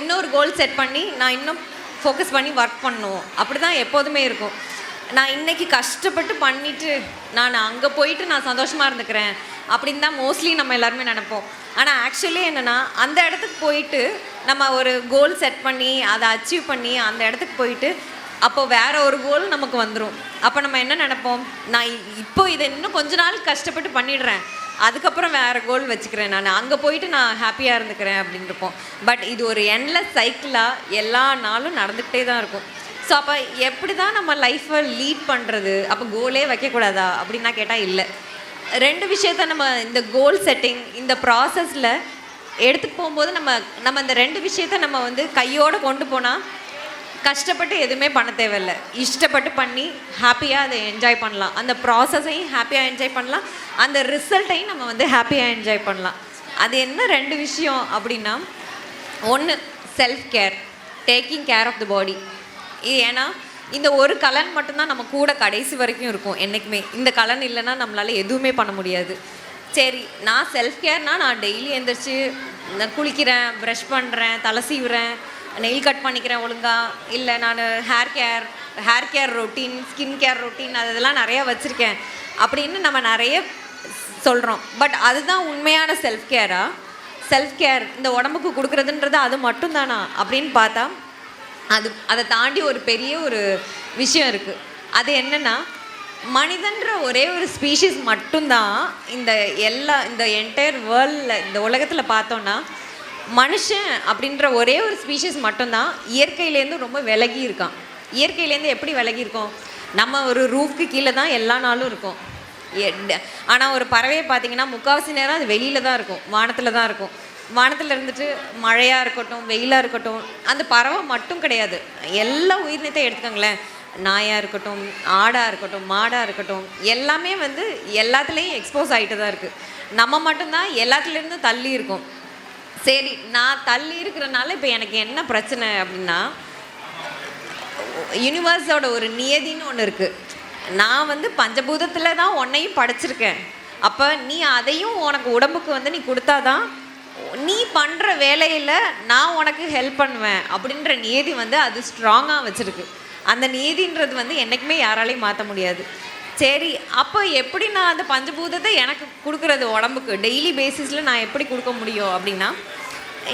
இன்னொரு கோல் செட் பண்ணி நான் இன்னும் ஃபோக்கஸ் பண்ணி ஒர்க் பண்ணணும் அப்படி தான் எப்போதுமே இருக்கும். நான் இன்றைக்கி கஷ்டப்பட்டு பண்ணிவிட்டு நான் அங்கே போயிட்டு நான் சந்தோஷமாக இருந்துக்கிறேன் அப்படின்னு தான் மோஸ்ட்லி நம்ம எல்லாருமே நினைப்போம். ஆனால் ஆக்சுவலி என்னென்னா, அந்த இடத்துக்கு போயிட்டு நம்ம ஒரு கோல் செட் பண்ணி அதை அச்சீவ் பண்ணி அந்த இடத்துக்கு போயிட்டு அப்போ வேறு ஒரு கோல் நமக்கு வந்துடும். அப்போ நம்ம என்ன நினைப்போம், நான் இப்போ இதை இன்னும் கொஞ்ச நாள் கஷ்டப்பட்டு பண்ணிடுறேன், அதுக்கப்புறம் வேறு கோல் வச்சுக்கிறேன், நான் அங்கே போயிட்டு நான் ஹாப்பியாக இருந்துக்கிறேன் அப்படின்னு இருப்போம். பட் இது ஒரு எண்ட்லெஸ் சைக்கிளாக எல்லா நாளும் நடந்துக்கிட்டே தான் இருக்கும். ஸோ அப்போ எப்படி தான் நம்ம லைஃப்பை லீட் பண்ணுறது? அப்போ கோலே வைக்கக்கூடாதா அப்படின்னா கேட்டால் இல்லை. 2 விஷயத்த நம்ம இந்த கோல் செட்டிங் இந்த ப்ராசஸில் எடுத்துகிட்டு போகும்போது நம்ம இந்த 2 விஷயத்த நம்ம வந்து கையோடு கொண்டு போனால் கஷ்டப்பட்டு எதுவுமே பண்ண தேவையில்லை, இஷ்டப்பட்டு பண்ணி ஹாப்பியாக அதை என்ஜாய் பண்ணலாம். அந்த ப்ராசஸையும் ஹாப்பியாக என்ஜாய் பண்ணலாம், அந்த ரிசல்ட்டையும் நம்ம வந்து ஹாப்பியாக என்ஜாய் பண்ணலாம். அது என்ன 2 விஷயம் அப்படின்னா, ஒன்று self care, taking care of the body. இது ஏன்னா இந்த ஒரு கலன் மட்டும்தான் நம்ம கூட கடைசி வரைக்கும் இருக்கும் என்றைக்குமே. இந்த கலன் இல்லைன்னா நம்மளால் எதுவுமே பண்ண முடியாது. சரி, நான் செல்ஃப் கேர்னால் நான் டெய்லி எழுந்திரிச்சு நான் குளிக்கிறேன், ப்ரஷ் பண்ணுறேன், தலை சீவுறேன், நெயில் கட் பண்ணிக்கிறேன் ஒழுங்காக, இல்லை நான் hair care routine, skin care routine அதெல்லாம் நிறையா வச்சுருக்கேன் அப்படின்னு நம்ம நிறைய சொல்கிறோம். பட் அதுதான் உண்மையான செல்ஃப் கேரா? செல்ஃப் கேர் இந்த உடம்புக்கு கொடுக்குறதுன்றது அது மட்டும்தானா அப்படின்னு பார்த்தா அதை தாண்டி ஒரு பெரிய ஒரு விஷயம் இருக்குது. அது என்னென்னா, மனிதன்ற ஒரே ஒரு ஸ்பீஷீஸ் மட்டும்தான் இந்த என்டையர் வேர்ல்டில், இந்த உலகத்தில் பார்த்தோன்னா மனுஷன் அப்படின்ற ஒரே ஒரு ஸ்பீஷீஸ் மட்டும்தான் இயற்கையிலேருந்து ரொம்ப விலகி இருக்கான். இயற்கையிலேருந்து எப்படி விலகி இருக்கோம்? நம்ம ஒரு ரூஃப்க்கு கீழே தான் எல்லா நாளும் இருக்கும். ஆனால் ஒரு பறவையை பார்த்தீங்கன்னா முக்கால்வாசி நேரம் அது வெளியில் தான் இருக்கும், வானத்தில் தான் இருக்கும். வானத்தில் இருந்துட்டு மழையாக இருக்கட்டும், வெயிலாக இருக்கட்டும், அந்த பறவை மட்டும் கிடையாது, எல்லா உயிரினத்தையும் எடுத்துக்கோங்களேன். நாயாக இருக்கட்டும், ஆடாக இருக்கட்டும், மாடாக இருக்கட்டும், எல்லாமே வந்து எல்லாத்துலேயும் எக்ஸ்போஸ் ஆகிட்டு தான் இருக்குது. நம்ம மட்டும்தான் எல்லாத்துலேருந்து தள்ளி இருக்கோம். சரி, நான் தள்ளி இருக்கிறனால இப்போ எனக்கு என்ன பிரச்சனை அப்படின்னா, யூனிவர்ஸோட ஒரு நியதின்னு ஒன்று இருக்குது. நான் வந்து பஞ்சபூதத்தில் தான் உன்னையும் படைச்சிருக்கேன். அப்போ நீ அதையும் உனக்கு உடம்புக்கு வந்து நீ கொடுத்தாதான் நீ பண்ணுற வேலையில் நான் உனக்கு ஹெல்ப் பண்ணுவேன் அப்படின்ற நியதி வந்து அது ஸ்ட்ராங்காக வச்சுருக்கு. அந்த நியதின்றது வந்து என்றைக்குமே யாராலையும் மாற்ற முடியாது. சரி, அப்போ எப்படி நான் அந்த பஞ்சபூதத்தை எனக்கு கொடுக்குறது உடம்புக்கு டெய்லி பேசிஸில் நான் எப்படி கொடுக்க முடியும் அப்படின்னா,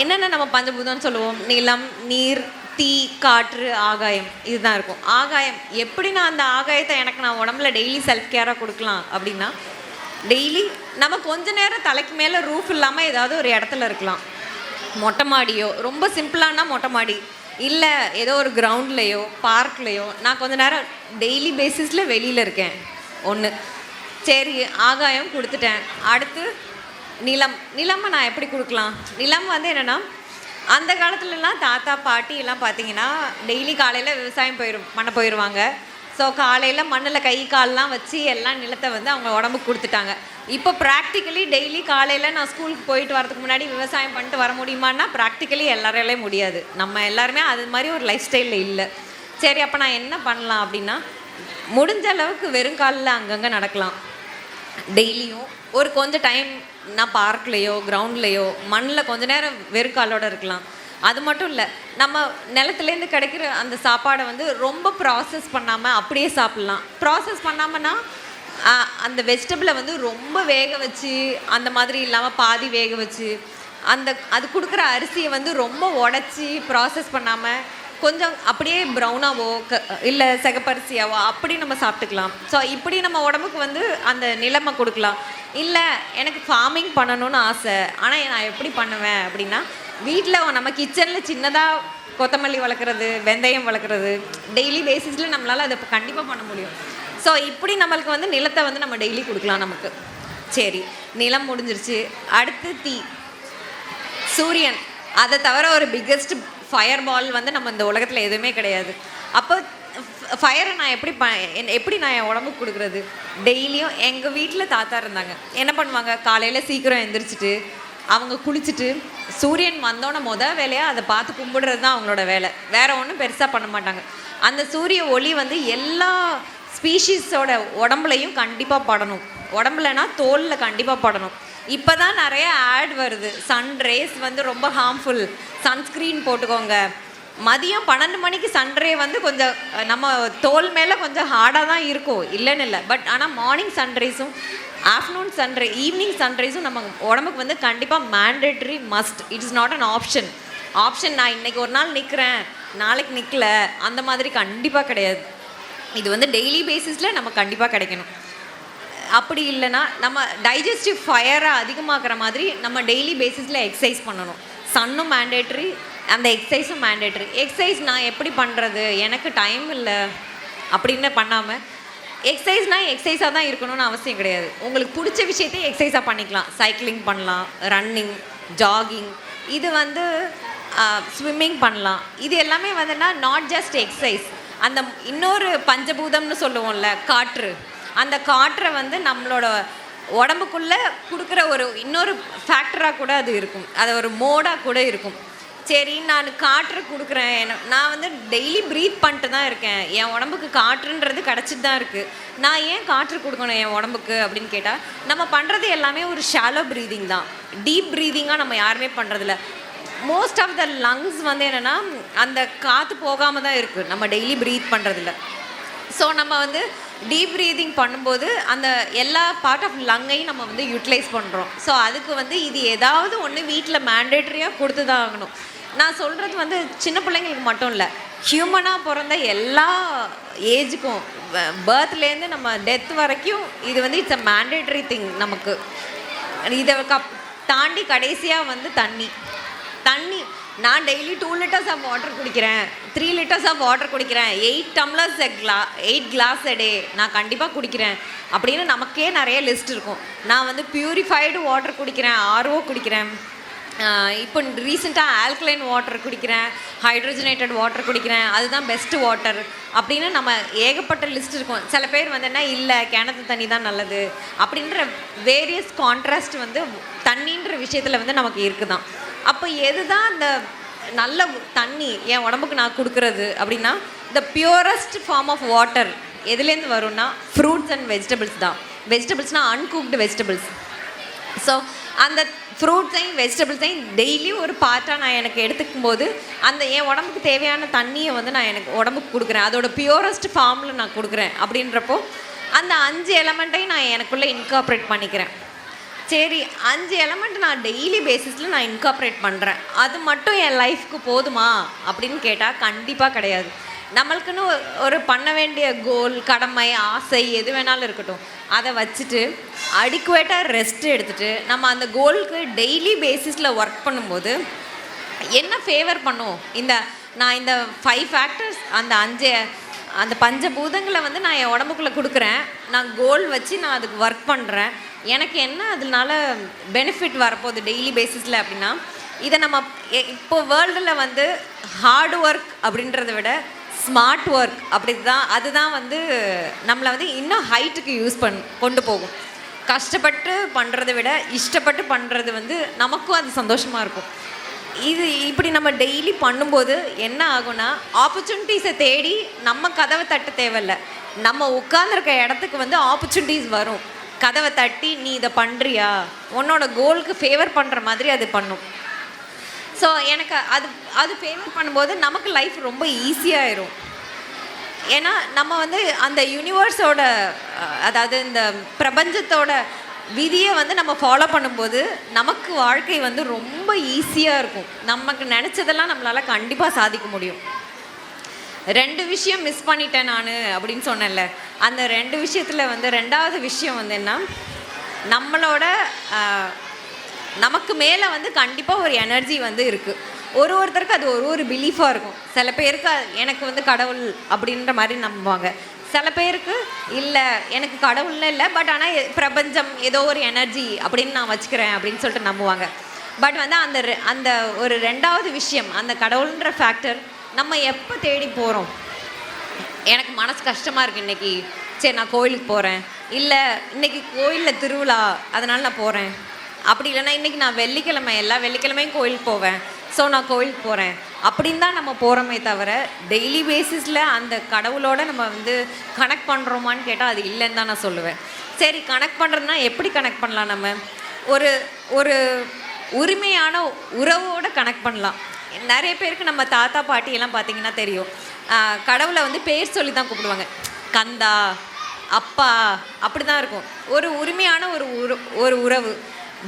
என்னென்ன நம்ம பஞ்சபூதம்னு சொல்லுவோம்? நிலம், நீர், தீ, காற்று, ஆகாயம், இதுதான் இருக்கும். ஆகாயம் எப்படி நான் அந்த ஆகாயத்தை எனக்கு நான் உடம்புல டெய்லி செல்ஃப் கேராக கொடுக்கலாம் அப்படின்னா, டெய்லி நம்ம கொஞ்ச நேரம் தலைக்கு மேலே ரூஃப் இல்லாமல் ஏதாவது ஒரு இடத்துல இருக்கலாம். மொட்டை மாடியோ, ரொம்ப சிம்பிளானா மொட்டை மாடி, இல்லை ஏதோ ஒரு கிரவுண்ட்லேயோ பார்க்லேயோ நான் கொஞ்ச நேரம் டெய்லி பேசிஸில் வெளியில் இருக்கேன். ஒன்று. சரி, ஆகாயம் கொடுத்துட்டேன். அடுத்து நிலமை நான் எப்படி கொடுக்கலாம்? நிலம் வந்து என்னென்னா, அந்த காலத்துலலாம் தாத்தா பாட்டி எல்லாம் பார்த்தீங்கன்னா டெய்லி காலையில் விவசாயம் பண்ண போயிடுவாங்க. ஸோ காலையில் மண்ணில் கை கால்லாம் வச்சு எல்லாம் நிலத்தை வந்து அவங்க உடம்புக்கு கொடுத்துட்டாங்க. இப்போ ப்ராக்டிக்கலி டெய்லி காலையில் நான் ஸ்கூலுக்கு போயிட்டு வரதுக்கு முன்னாடி விவசாயம் பண்ணிட்டு வர முடியுமான்னா ப்ராக்டிக்கலி எல்லாராலே முடியாது. நம்ம எல்லாருமே அது மாதிரி ஒரு லைஃப் ஸ்டைலில் இல்லை. சரி, அப்போ நான் என்ன பண்ணலாம் அப்படின்னா, முடிஞ்ச அளவுக்கு வெறுங்காலில் அங்கங்கே நடக்கலாம். டெய்லியும் ஒரு கொஞ்சம் டைம் நான் பார்க்லேயோ கிரவுண்ட்லேயோ மண்ணில் கொஞ்ச நேரம் வெறுங்காலோடு இருக்கலாம். அது மட்டும் இல்லை, நம்ம நிலத்துலேருந்து கிடைக்கிற அந்த சாப்பாடை வந்து ரொம்ப ப்ராசஸ் பண்ணாமல் அப்படியே சாப்பிட்லாம். ப்ராசஸ் பண்ணாமன்னா அந்த வெஜிடபிளை வந்து ரொம்ப வேக வச்சு, அந்த மாதிரி இல்லாமல் பாதி வேக வச்சு, அது கொடுக்குற அரிசியை வந்து ரொம்ப உடச்சி ப்ராசஸ் பண்ணாமல் கொஞ்சம் அப்படியே ப்ரௌனாவோ இல்லை சிகப்பரிசியாவோ அப்படி நம்ம சாப்பிட்டுக்கலாம். ஸோ இப்படி நம்ம உடம்புக்கு வந்து அந்த நிலைமை கொடுக்கலாம். இல்லை எனக்கு ஃபார்மிங் பண்ணணும்னு ஆசை, ஆனால் நான் எப்படி பண்ணுவேன் அப்படின்னா, வீட்டில் நம்ம கிச்சனில் சின்னதாக கொத்தமல்லி வளர்க்குறது, வெந்தயம் வளர்க்குறது, டெய்லி பேசிஸில் நம்மளால் அதை கண்டிப்பாக பண்ண முடியும். ஸோ இப்படி நம்மளுக்கு வந்து நிலத்தை வந்து நம்ம டெய்லி கொடுக்கலாம் நமக்கு. சரி, நிலம் முடிஞ்சிருச்சு. அடுத்து தீ, சூரியன். அதை தவிர ஒரு பிக்கெஸ்ட் ஃபயர் பால் வந்து நம்ம இந்த உலகத்தில் எதுவுமே கிடையாது. அப்போ ஃபயரை நான் எப்படி நான் என் உடம்புக்கு கொடுக்குறது? டெய்லியும் எங்கள் வீட்டில் தாத்தா இருந்தாங்க. என்ன பண்ணுவாங்க, காலையில் சீக்கிரம் எழுந்திரிச்சிட்டு அவங்க குளிச்சுட்டு சூரியன் வந்தோன்னே வேலையாக அதை பார்த்து கும்பிடுறது தான் அவங்களோட வேலை. வேறு ஒன்றும் பெருசாக பண்ண மாட்டாங்க. அந்த சூரிய ஒளி வந்து எல்லா ஸ்பீஷீஸோட உடம்புலையும் கண்டிப்பாக படணும். உடம்புலனா தோலில் கண்டிப்பாக படணும். இப்போ தான் நிறைய ஆட் வருது, சன்ரேஸ் வந்து ரொம்ப ஹார்ம்ஃபுல், சன்ஸ்க்ரீன் போட்டுக்கோங்க. மதியம் 12 மணிக்கு சன்ரே வந்து கொஞ்சம் நம்ம தோல் மேலே கொஞ்சம் ஹார்டாக தான் இருக்கும், இல்லைன்னு இல்லை. பட் ஆனால் மார்னிங் சன்ரைஸும் ஆஃப்டர்நூன் சன்ரைஸ், ஈவினிங் சன்ரைஸும் நம்ம உடம்புக்கு வந்து கண்டிப்பாக mandatory, must. It's not an option. நான் இன்றைக்கி ஒரு நாள் நிற்கிறேன், நாளைக்கு நிற்கல, அந்த மாதிரி கண்டிப்பாக கிடையாது. இது வந்து டெய்லி பேசிஸில் நம்ம கண்டிப்பாக கிடைக்கணும். அப்படி இல்லைன்னா நம்ம டைஜஸ்டிவ் ஃபயரை அதிகமாக்குற மாதிரி நம்ம டெய்லி பேசிஸில் எக்ஸசைஸ் பண்ணணும். சன்னும் மேண்டேட்ரி, அந்த எக்ஸசைஸும் மேண்டேட்ரி. எக்ஸசைஸ் நான் எப்படி பண்ணுறது, எனக்கு டைம் இல்லை அப்படின்னு பண்ணாமல், எக்ஸசைஸ்னால் எக்ஸசைஸாக தான் இருக்கணும்னு அவசியம் கிடையாது. உங்களுக்கு பிடிச்ச விஷயத்தையும் எக்ஸசைஸாக பண்ணிக்கலாம். சைக்கிளிங் பண்ணலாம், ரன்னிங், ஜாகிங். இது வந்து ஸ்விம்மிங் பண்ணலாம். இது எல்லாமே வந்துன்னா நாட் ஜஸ்ட் எக்ஸசைஸ், அந்த இன்னொரு பஞ்சபூதம்னு சொல்லுவோம்ல காற்று, அந்த காற்றை வந்து நம்மளோட உடம்புக்குள்ளே கொடுக்குற ஒரு இன்னொரு ஃபேக்டராக கூட அது இருக்கும், அது ஒரு மோடாக கூட இருக்கும். சரி நான் காற்று கொடுக்குறேன், நான் வந்து டெய்லி ப்ரீத் பண்ணிட்டு தான் இருக்கேன், என் உடம்புக்கு காற்றுன்றது கிடச்சிட்டு தான் இருக்குது, நான் ஏன் காற்று கொடுக்கணும் என் உடம்புக்கு அப்படின்னு கேட்டால், நம்ம பண்ணுறது எல்லாமே ஒரு ஷாலோ ப்ரீதிங் தான். டீப் ப்ரீதிங்காக நம்ம யாருமே பண்ணுறதில்ல. மோஸ்ட் ஆஃப் த லங்ஸ் வந்து என்னென்னா அந்த காற்று போகாமல் தான் இருக்குது நம்ம டெய்லி ப்ரீத் பண்ணுறதில்ல. ஸோ நம்ம வந்து டீப் ப்ரீதிங் பண்ணும்போது அந்த எல்லா பார்ட் ஆஃப் லங்கையும் நம்ம வந்து யூட்டிலைஸ் பண்ணுறோம். ஸோ அதுக்கு வந்து இது ஏதாவது ஒன்று வீட்டில் மேண்டேட்ரியாக கொடுத்து தான் ஆகணும். நான் சொல்கிறது வந்து சின்ன பிள்ளைங்களுக்கு மட்டும் இல்லை, ஹியூமனாக பிறந்த எல்லா ஏஜுக்கும், பர்த்லேருந்து நம்ம டெத் வரைக்கும் இது வந்து இட்ஸ் அ மேண்டேட்ரி திங் நமக்கு. இதை தாண்டி கடைசியாக வந்து தண்ணி. நான் டெய்லி 2 liters ஆஃப் வாட்டர் குடிக்கிறேன், 3 liters ஆஃப் வாட்டர் குடிக்கிறேன், 8 tumblers 8 glass a day நான் கண்டிப்பாக குடிக்கிறேன் அப்படின்னு நமக்கே நிறைய லிஸ்ட் இருக்கும். நான் வந்து பியூரிஃபைடு வாட்டர் குடிக்கிறேன், ஆர்ஓ குடிக்கிறேன், இப்போ ரீசெண்டாக ஆல்கலைன் வாட்டர் குடிக்கிறேன், ஹைட்ரோஜனேட்டட் வாட்டர் குடிக்கிறேன், அதுதான் பெஸ்ட்டு வாட்டர் அப்படின்னு நம்ம ஏகப்பட்ட லிஸ்ட் இருக்கும். சில பேர் வந்து என்ன இல்லை கிணத்து தண்ணி தான் நல்லது அப்படின்ற வேரியஸ் கான்ட்ராஸ்ட் வந்து தண்ணின்ற விஷயத்தில் வந்து நமக்கு இருக்குதான். அப்போ எது தான் அந்த நல்ல தண்ணி என் உடம்புக்கு நான் கொடுக்குறது அப்படின்னா, the purest form of water எதுலேருந்து வரும்னா ஃப்ரூட்ஸ் அண்ட் வெஜிடபிள்ஸ் தான். வெஜிடபிள்ஸ்னால் அன்குக்டு வெஜிடபிள்ஸ். ஸோ அந்த ஃப்ரூட்ஸையும் வெஜிடபிள்ஸையும் டெய்லி ஒரு பார்ட்டாக நான் எனக்கு எடுத்துக்கும் போது அந்த என் உடம்புக்கு தேவையான தண்ணியை வந்து நான் எனக்கு உடம்புக்கு கொடுக்குறேன், அதோட பியூரஸ்ட் ஃபார்மில் நான் கொடுக்குறேன். அப்படின்றப்போ அந்த 5 எலமெண்ட்டையும் நான் எனக்குள்ளே இன்கார்ப்ரேட் பண்ணிக்கிறேன். சரி 5 எலமெண்ட் நான் டெய்லி பேசிஸில் நான் இன்கார்ப்ரேட் பண்ணுறேன், அது மட்டும் என் லைஃப்க்கு போதுமா அப்படின்னு கேட்டால் கண்டிப்பாக கிடையாது. நம்மளுக்குன்னு ஒரு பண்ண வேண்டிய கோல், கடமை, ஆசை எது வேணாலும் இருக்கட்டும், அதை வச்சுட்டு அடிக்குவேட்டாக ரெஸ்ட் எடுத்துகிட்டு நம்ம அந்த கோலுக்கு டெய்லி பேசிஸில் ஒர்க் பண்ணும்போது என்ன ஃபேவர் பண்ணும், நான் இந்த 5 ஃபேக்டர்ஸ் அந்த பஞ்சபூதங்களை வந்து நான் என் உடம்புக்குள்ளே கொடுக்குறேன், நான் கோல் வச்சு நான் அதுக்கு ஒர்க் பண்ணுறேன், எனக்கு என்ன அதனால பெனிஃபிட் வரப்போகுது டெய்லி பேசிஸில் அப்படின்னா, இதை நம்ம இப்போ வேர்ல்டில் வந்து ஹார்ட் ஒர்க் அப்படின்றத விட ஸ்மார்ட் ஒர்க் அதுதான் வந்து நம்மளை வந்து இன்னும் ஹைட்டுக்கு கொண்டு போகும். கஷ்டப்பட்டு பண்ணுறதை விட இஷ்டப்பட்டு பண்ணுறது வந்து நமக்கும் அது சந்தோஷமாக இருக்கும். இப்படி நம்ம டெய்லி பண்ணும்போது என்ன ஆகும்னா, ஆப்பர்ச்சுனிட்டிஸை தேடி நம்ம கதவை தட்ட தேவையில்லை, நம்ம உட்கார்ந்துருக்க இடத்துக்கு வந்து ஆப்பர்ச்சுனிட்டிஸ் வரும். கதவை தட்டி நீ இதை பண்ணுறியா, உன்னோட கோலுக்கு ஃபேவர் பண்ணுற மாதிரி அது பண்ணும். ஸோ எனக்கு அது ஃபேவர் பண்ணும்போது நமக்கு லைஃப் ரொம்ப ஈஸியாகிடும். ஏன்னா நம்ம வந்து அந்த யூனிவர்ஸோட, அதாவது இந்த பிரபஞ்சத்தோட விதியை வந்து நம்ம ஃபாலோ பண்ணும்போது நமக்கு வாழ்க்கை வந்து ரொம்ப ஈஸியாக இருக்கும். நமக்கு நினச்சதெல்லாம் நம்மளால் கண்டிப்பாக சாதிக்க முடியும். 2 விஷயம் மிஸ் பண்ணிட்டேன் நான் அப்படின்னு சொன்னேன்ல, அந்த 2 விஷயத்தில் வந்து 2வது விஷயம் வந்து என்ன, நம்மளோட நமக்கு மேலே வந்து கண்டிப்பாக ஒரு எனர்ஜி வந்து இருக்குது. ஒருத்தருக்கு அது ஒரு பிலீஃபாக இருக்கும். சில பேருக்கு எனக்கு வந்து கடவுள் அப்படின்ற மாதிரி நம்புவாங்க, சில பேருக்கு இல்லை எனக்கு கடவுள்னு இல்லை, பட் ஆனால் பிரபஞ்சம் ஏதோ ஒரு எனர்ஜி அப்படின்னு நான் வச்சுக்கிறேன் அப்படின்னு சொல்லிட்டு நம்புவாங்க. பட் வந்து அந்த ஒரு 2வது விஷயம், அந்த கடவுள்ன்ற ஃபேக்டர் நம்ம எப்போ தேடி போகிறோம், எனக்கு மனசு கஷ்டமாக இருக்குது இன்றைக்கி, சரி நான் கோயிலுக்கு போகிறேன், இல்லை இன்றைக்கி கோயிலில் திருவிழா அதனால் நான் போகிறேன், அப்படி இல்லைன்னா இன்றைக்கி நான் வெள்ளிக்கிழமை எல்லா வெள்ளிக்கிழமையும் கோயிலுக்கு போவேன், ஸோ நான் கோயிலுக்கு போகிறேன் அப்படின்னு தான் நம்ம போகிறோமே தவிர டெய்லி பேசிஸில் அந்த கடவுளோட நம்ம வந்து கனெக்ட் பண்ணுறோமான்னு கேட்டால் அது இல்லைன்னு தான் நான் சொல்லுவேன். சரி கனெக்ட் பண்ணுறதுனா எப்படி கனெக்ட் பண்ணலாம், நம்ம ஒரு உரிமையான உறவோடு கனெக்ட் பண்ணலாம். நிறைய பேருக்கு நம்ம தாத்தா பாட்டியெல்லாம் பார்த்திங்கன்னா தெரியும், கடவுளை வந்து பேர் சொல்லி தான் கூப்பிடுவாங்க, கந்தா, அப்பா, அப்படி தான் இருக்கும். ஒரு உரிமையான ஒரு உறவு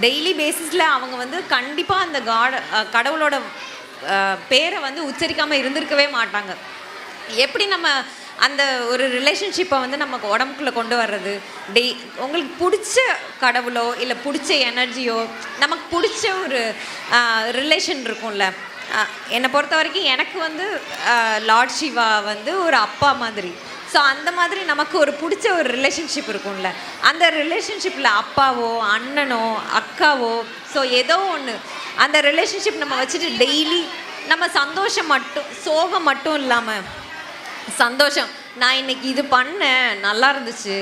டெய்லி பேசிஸில் அவங்க வந்து கண்டிப்பாக அந்த கடவுளோட பேரை வந்து உச்சரிக்காமல் இருந்திருக்கவே மாட்டாங்க. எப்படி நம்ம அந்த ஒரு ரிலேஷன்ஷிப்பை வந்து நமக்கு உடம்புக்குள்ளே கொண்டு வர்றது, உங்களுக்கு பிடிச்ச கடவுளோ இல்லை பிடிச்ச எனர்ஜியோ, நமக்கு பிடிச்ச ஒரு ரிலேஷன் இருக்கும்ல. என்னை பொறுத்த வரைக்கும் எனக்கு வந்து லார்ட் சிவா வந்து ஒரு அப்பா மாதிரி. ஸோ அந்த மாதிரி நமக்கு ஒரு பிடிச்ச ஒரு ரிலேஷன்ஷிப் இருக்கும்ல, அந்த ரிலேஷன்ஷிப்பில் அப்பாவோ அண்ணனோ அக்காவோ, ஸோ ஏதோ ஒன்று அந்த ரிலேஷன்ஷிப் நம்ம வச்சுட்டு டெய்லி நம்ம சந்தோஷம் மட்டும், சோகம் மட்டும் இல்லாமல் சந்தோஷம், நான் இன்னைக்கு இது பண்ணேன் நல்லா இருந்துச்சு,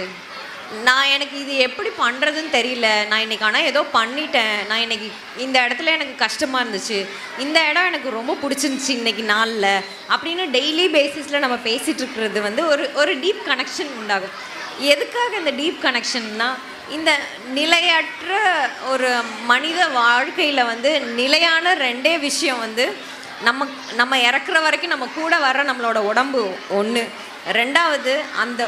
நான் எனக்கு இது எப்படி பண்ணுறதுன்னு தெரியல, நான் இன்றைக்கி ஆனால் ஏதோ பண்ணிட்டேன், நான் இன்றைக்கி இந்த இடத்துல எனக்கு கஷ்டமாக இருந்துச்சு, இந்த இடம் எனக்கு ரொம்ப பிடிச்சிருந்துச்சி இன்றைக்கி நாளில் அப்படின்னு டெய்லி பேசிஸில் நம்ம பேசிகிட்டு இருக்கிறது வந்து ஒரு டீப் கனெக்ஷன் உண்டாகும். எதுக்காக இந்த டீப் கனெக்ஷன்னா, இந்த நிலையற்ற ஒரு மனித வாழ்க்கையில் வந்து நிலையான ரெண்டே விஷயம் வந்து நம்ம இறக்குற வரைக்கும் நம்ம கூட வர்ற நம்மளோட உடம்பு ஒன்று, ரெண்டாவது அந்த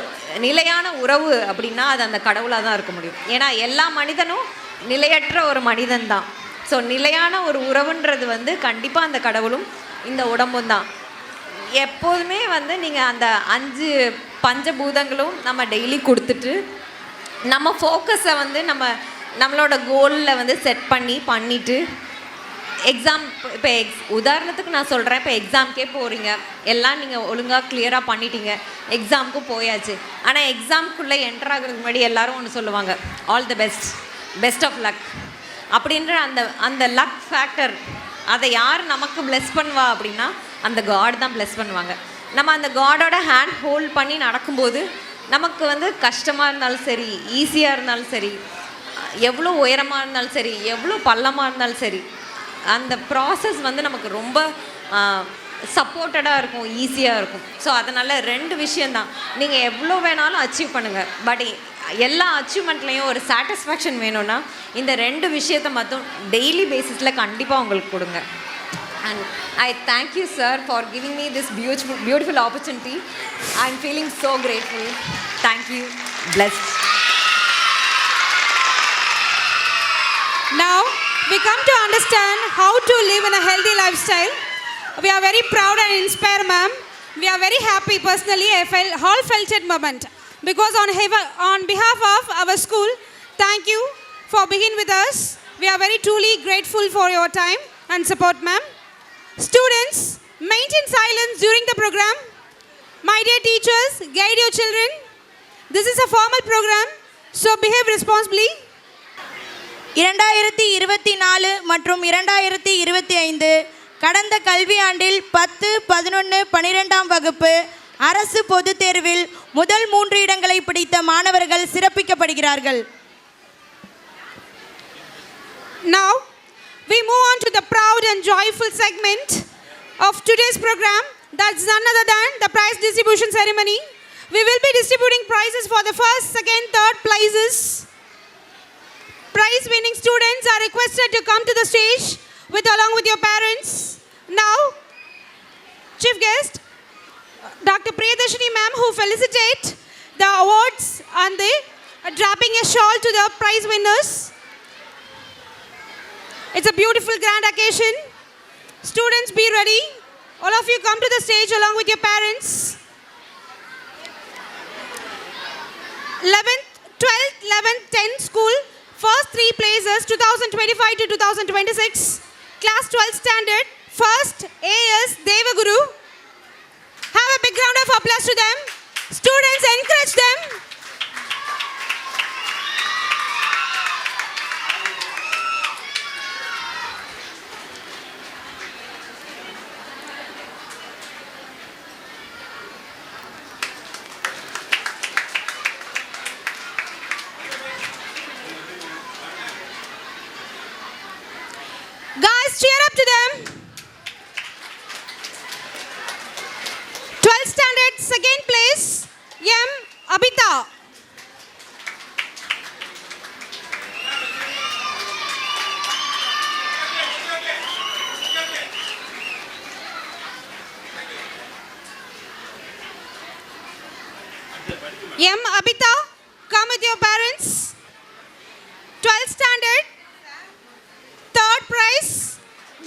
நிலையான உறவு அப்படின்னா அது அந்த கடவுளாக தான் இருக்க முடியும். ஏன்னா எல்லா மனிதனும் நிலையற்ற ஒரு மனிதன் தான். ஸோ நிலையான ஒரு உறவுன்றது வந்து கண்டிப்பாக அந்த கடவுளும் இந்த உடம்பும் தான். எப்போதுமே வந்து நீங்கள் அந்த 5 பஞ்சபூதங்களும் நம்ம டெய்லி கொடுத்துட்டு நம்ம ஃபோக்கஸை வந்து நம்மளோட கோலில் வந்து செட் பண்ணிவிட்டு எக்ஸாம் இப்போ உதாரணத்துக்கு நான் சொல்கிறேன், இப்போ எக்ஸாம்க்கே போகிறீங்க, எல்லாம் நீங்கள் ஒழுங்காக கிளியராக பண்ணிட்டீங்க, எக்ஸாமுக்கும் போயாச்சு. ஆனால் எக்ஸாமுக்குள்ளே என்டர் ஆகிறதுக்கு முன்னாடி எல்லோரும் ஒன்று சொல்லுவாங்க, all the best of luck அப்படின்ற அந்த லக் ஃபேக்டர் அதை யார் நமக்கு ப்ளெஸ் பண்ணுவா அப்படின்னா அந்த காட் தான் ப்ளெஸ் பண்ணுவாங்க. நம்ம அந்த காடோட ஹேண்ட் ஹோல்ட் பண்ணி நடக்கும்போது நமக்கு வந்து கஷ்டமாக இருந்தாலும் சரி, ஈஸியாக இருந்தாலும் சரி, எவ்வளோ உயரமாக இருந்தாலும் சரி, எவ்வளோ பள்ளமாக இருந்தாலும் சரி, அந்த ப்ராசஸ் வந்து நமக்கு ரொம்ப சப்போர்ட்டடாக இருக்கும், ஈஸியாக இருக்கும். ஸோ அதனால் 2 விஷயந்தான், நீங்கள் எவ்வளோ வேணாலும் அச்சீவ் பண்ணுங்கள், பட் எல்லா அச்சீவ்மெண்ட்லேயும் ஒரு சாட்டிஸ்ஃபேக்ஷன் வேணும்னா இந்த 2 விஷயத்தை மட்டும் டெய்லி பேசிஸில் கண்டிப்பாக உங்களுக்கு கொடுங்க. And I thank you, sir, for giving me this beautiful opportunity. I'm feeling so grateful. Thank you. Blessed. Now, we come to understand how to live in a healthy lifestyle. We are very proud and inspired, ma'am. We are very happy personally. I felt heartfelt moment because on behalf of our school, thank you for being with us. We are very truly grateful for your time and support, ma'am. Students, maintain silence during the program. My dear teachers, guide your children. This is a formal program, so behave responsibly. 2024 மற்றும் 2025 கடந்த கல்வியாண்டில் 10, 11, 12ஆம் வகுப்பு அரசு பொதுத் தேர்வில் முதல் 3 இடங்களை பிடித்த மாணவர்கள் சிறப்பிக்கப்படுகிறார்கள். Now, we move on to the proud and joyful segment of today's program. That's none other than the prize distribution ceremony. We will be distributing prizes for the first, second, third prizes. Prize winning students are requested to come to the stage along with your parents. Now, chief guest, Dr. Priyadashini ma'am, who felicitate the awards and the dropping a shawl to the prize winners. It's a beautiful grand occasion. Students, be ready. All of you come to the stage along with your parents. 11th, 12th, 11th, 10th school, first 3 places, 2025 to 2026. Class 12th standard, first AS Devaguru. Have a big round of applause to them. Students, encourage them. Guys, cheer up to them. 12th standard, second place, M. Abita. M. Abita, come with your parents. 12th standard, third prize,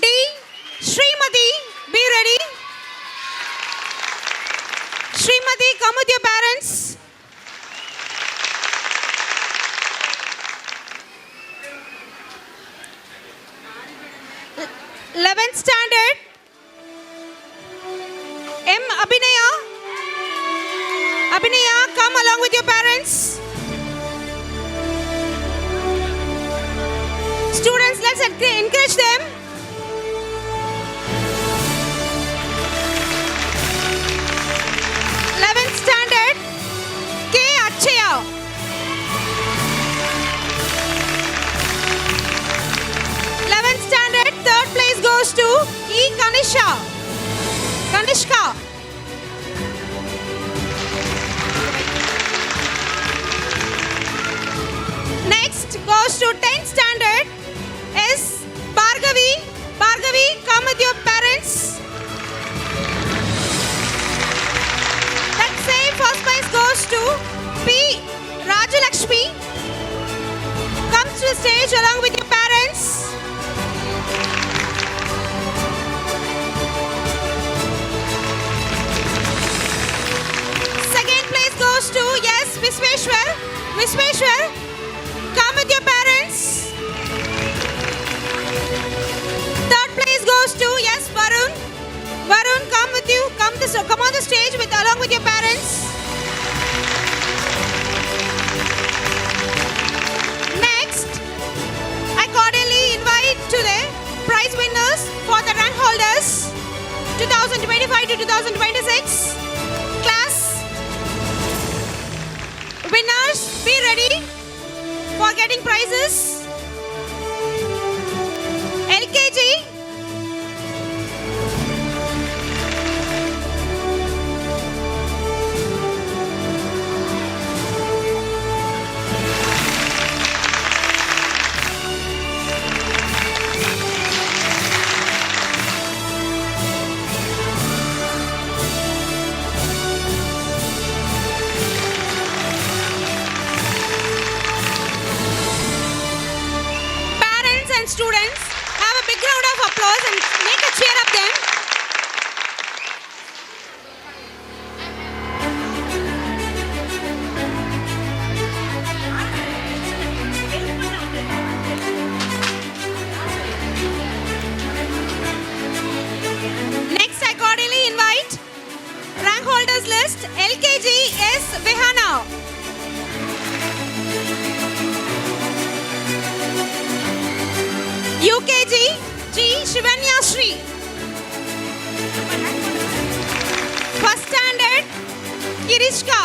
D. Srimati, be ready. Srimati, come with your parents. 11th standard, M. Abhinaya. Abhinaya, come along with your parents. Students, let's encourage them. Kanisha. Kanishka. Next goes to 10th standard is Bhargavi. Bhargavi, come with your parents. That same first prize goes to P. Rajalakshmi. Come to the stage along with your parents. Second place goes to, yes, Visweshwar. Visweshwar, come with your parents. Third place goes to, yes, Varun. Varun, come with you. Come on the stage along with your parents. Next, I cordially invite to the prize winners for the rank holders 2025 to 2026 class. Winners, be ready for getting prizes. LKG, and students, have a big round of applause and make a cheer up them. Next, I cordially invite rank holders list LKG S. Vihana. UKG G. Shivanya Shri. First standard Kirishka.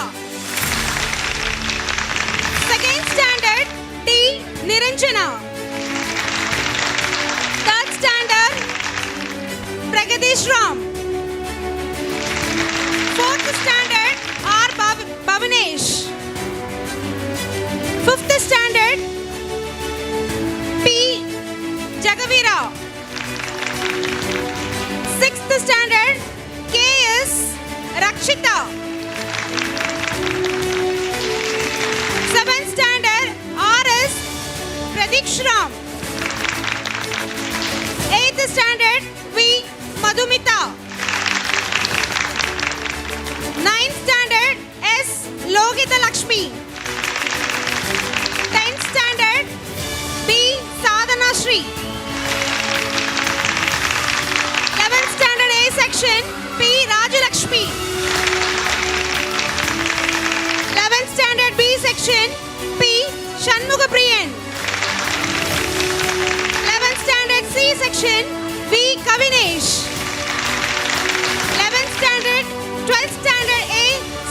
Second standard D. Niranjana. Third standard Pragadish Ram. Fourth standard R. Bhavanesh. Fifth standard P. Jagavira. Sixth standard K.S. Rakshita. Seventh standard R.S. Pradikshram. Eighth standard V. Madhumita. Ninth standard S. Logita Lakshmi. 10th standard B. Sadhana Shri. 11th standard A section P. Rajalakshmi. 11th standard B section P. Shanmugapriyan. 11th standard C section V. Kavinesh. 11th standard 12th standard A.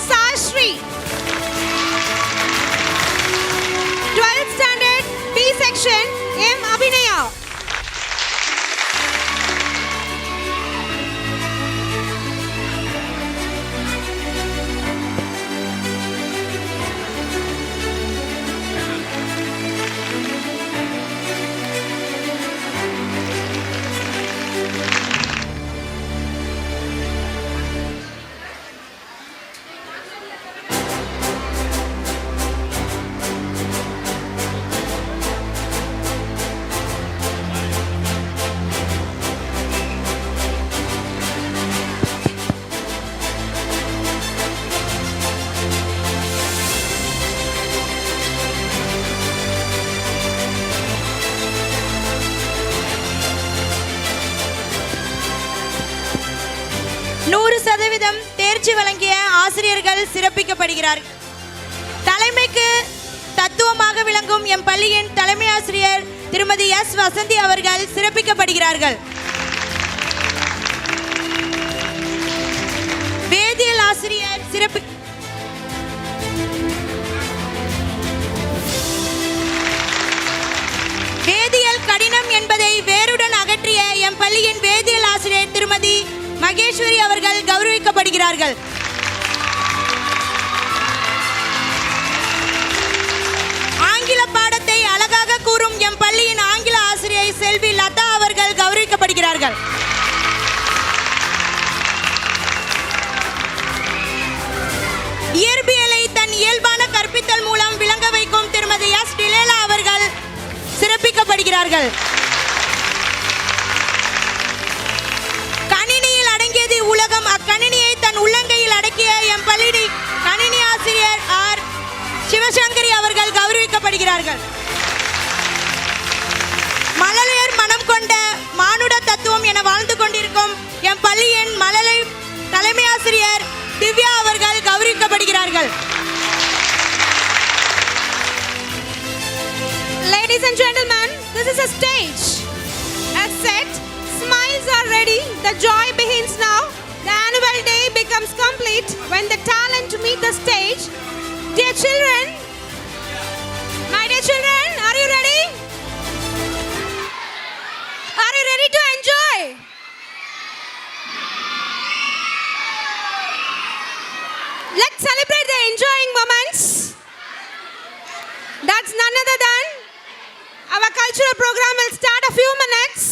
Sashri. 12th standard B section M. Abhinaya. தேர்ச்சி வழங்கிய ஆசிரியர்கள் சிறப்பிக்கப்படுகிறார்கள். தலைமைக்கு தத்துவமாக விளங்கும் எம் பள்ளியின் தலைமை ஆசிரியர் திருமதி எஸ். வசந்தி அவர்கள் சிறப்பிக்கப்படுகிறார்கள். வேதியியல் ஆசிரியர் வேதியியல் கடினம் என்பதை வேருடன் அகற்றிய எம் பள்ளியின் வேதியியல் ஆசிரியர் திருமதி திருமதி மகேஸ்வரி அவர்கள் கௌரவிக்கப்படுகிறார்கள். ஆங்கில பாடத்தை அழகாக கூறும் எம் பள்ளியின் ஆங்கில ஆசிரியை செல்வி லதா அவர்கள் கௌரவிக்கப்படுகிறார்கள். இயற்பியலை தன் இயல்பான கற்பித்தல் மூலம் விளங்க வைக்கும் திருமதி எஸ் டிலேலா அவர்கள் சிறப்பிக்கப்படுகிறார்கள். கணினியில் அடங்கியது உலகம், அக்கணினியை தன் உள்ளங்கையில் அடக்கிய எம் பள்ளி கணினி ஆசிரியர் ஆர் சிவசங்கரி அவர்கள் கௌரவிக்கப்படுகிறார்கள். மழலையர் மனம் கொண்ட மானுட தத்துவம் என வாழ்ந்து கொண்டிருக்கும் எம் பள்ளியின் மழலை தலைமை ஆசிரியர் திவ்யா அவர்கள் கௌரவிக்கப்படுகிறார்கள். Ladies and gentlemen, this is a stage. As set, smiles are ready, the joy begins now. The annual day becomes complete when the talent meet the stage. Dear children, my dear children, are you ready? Are you ready to enjoy? Let's celebrate the enjoying moments. That's none other than our cultural program will start a few minutes.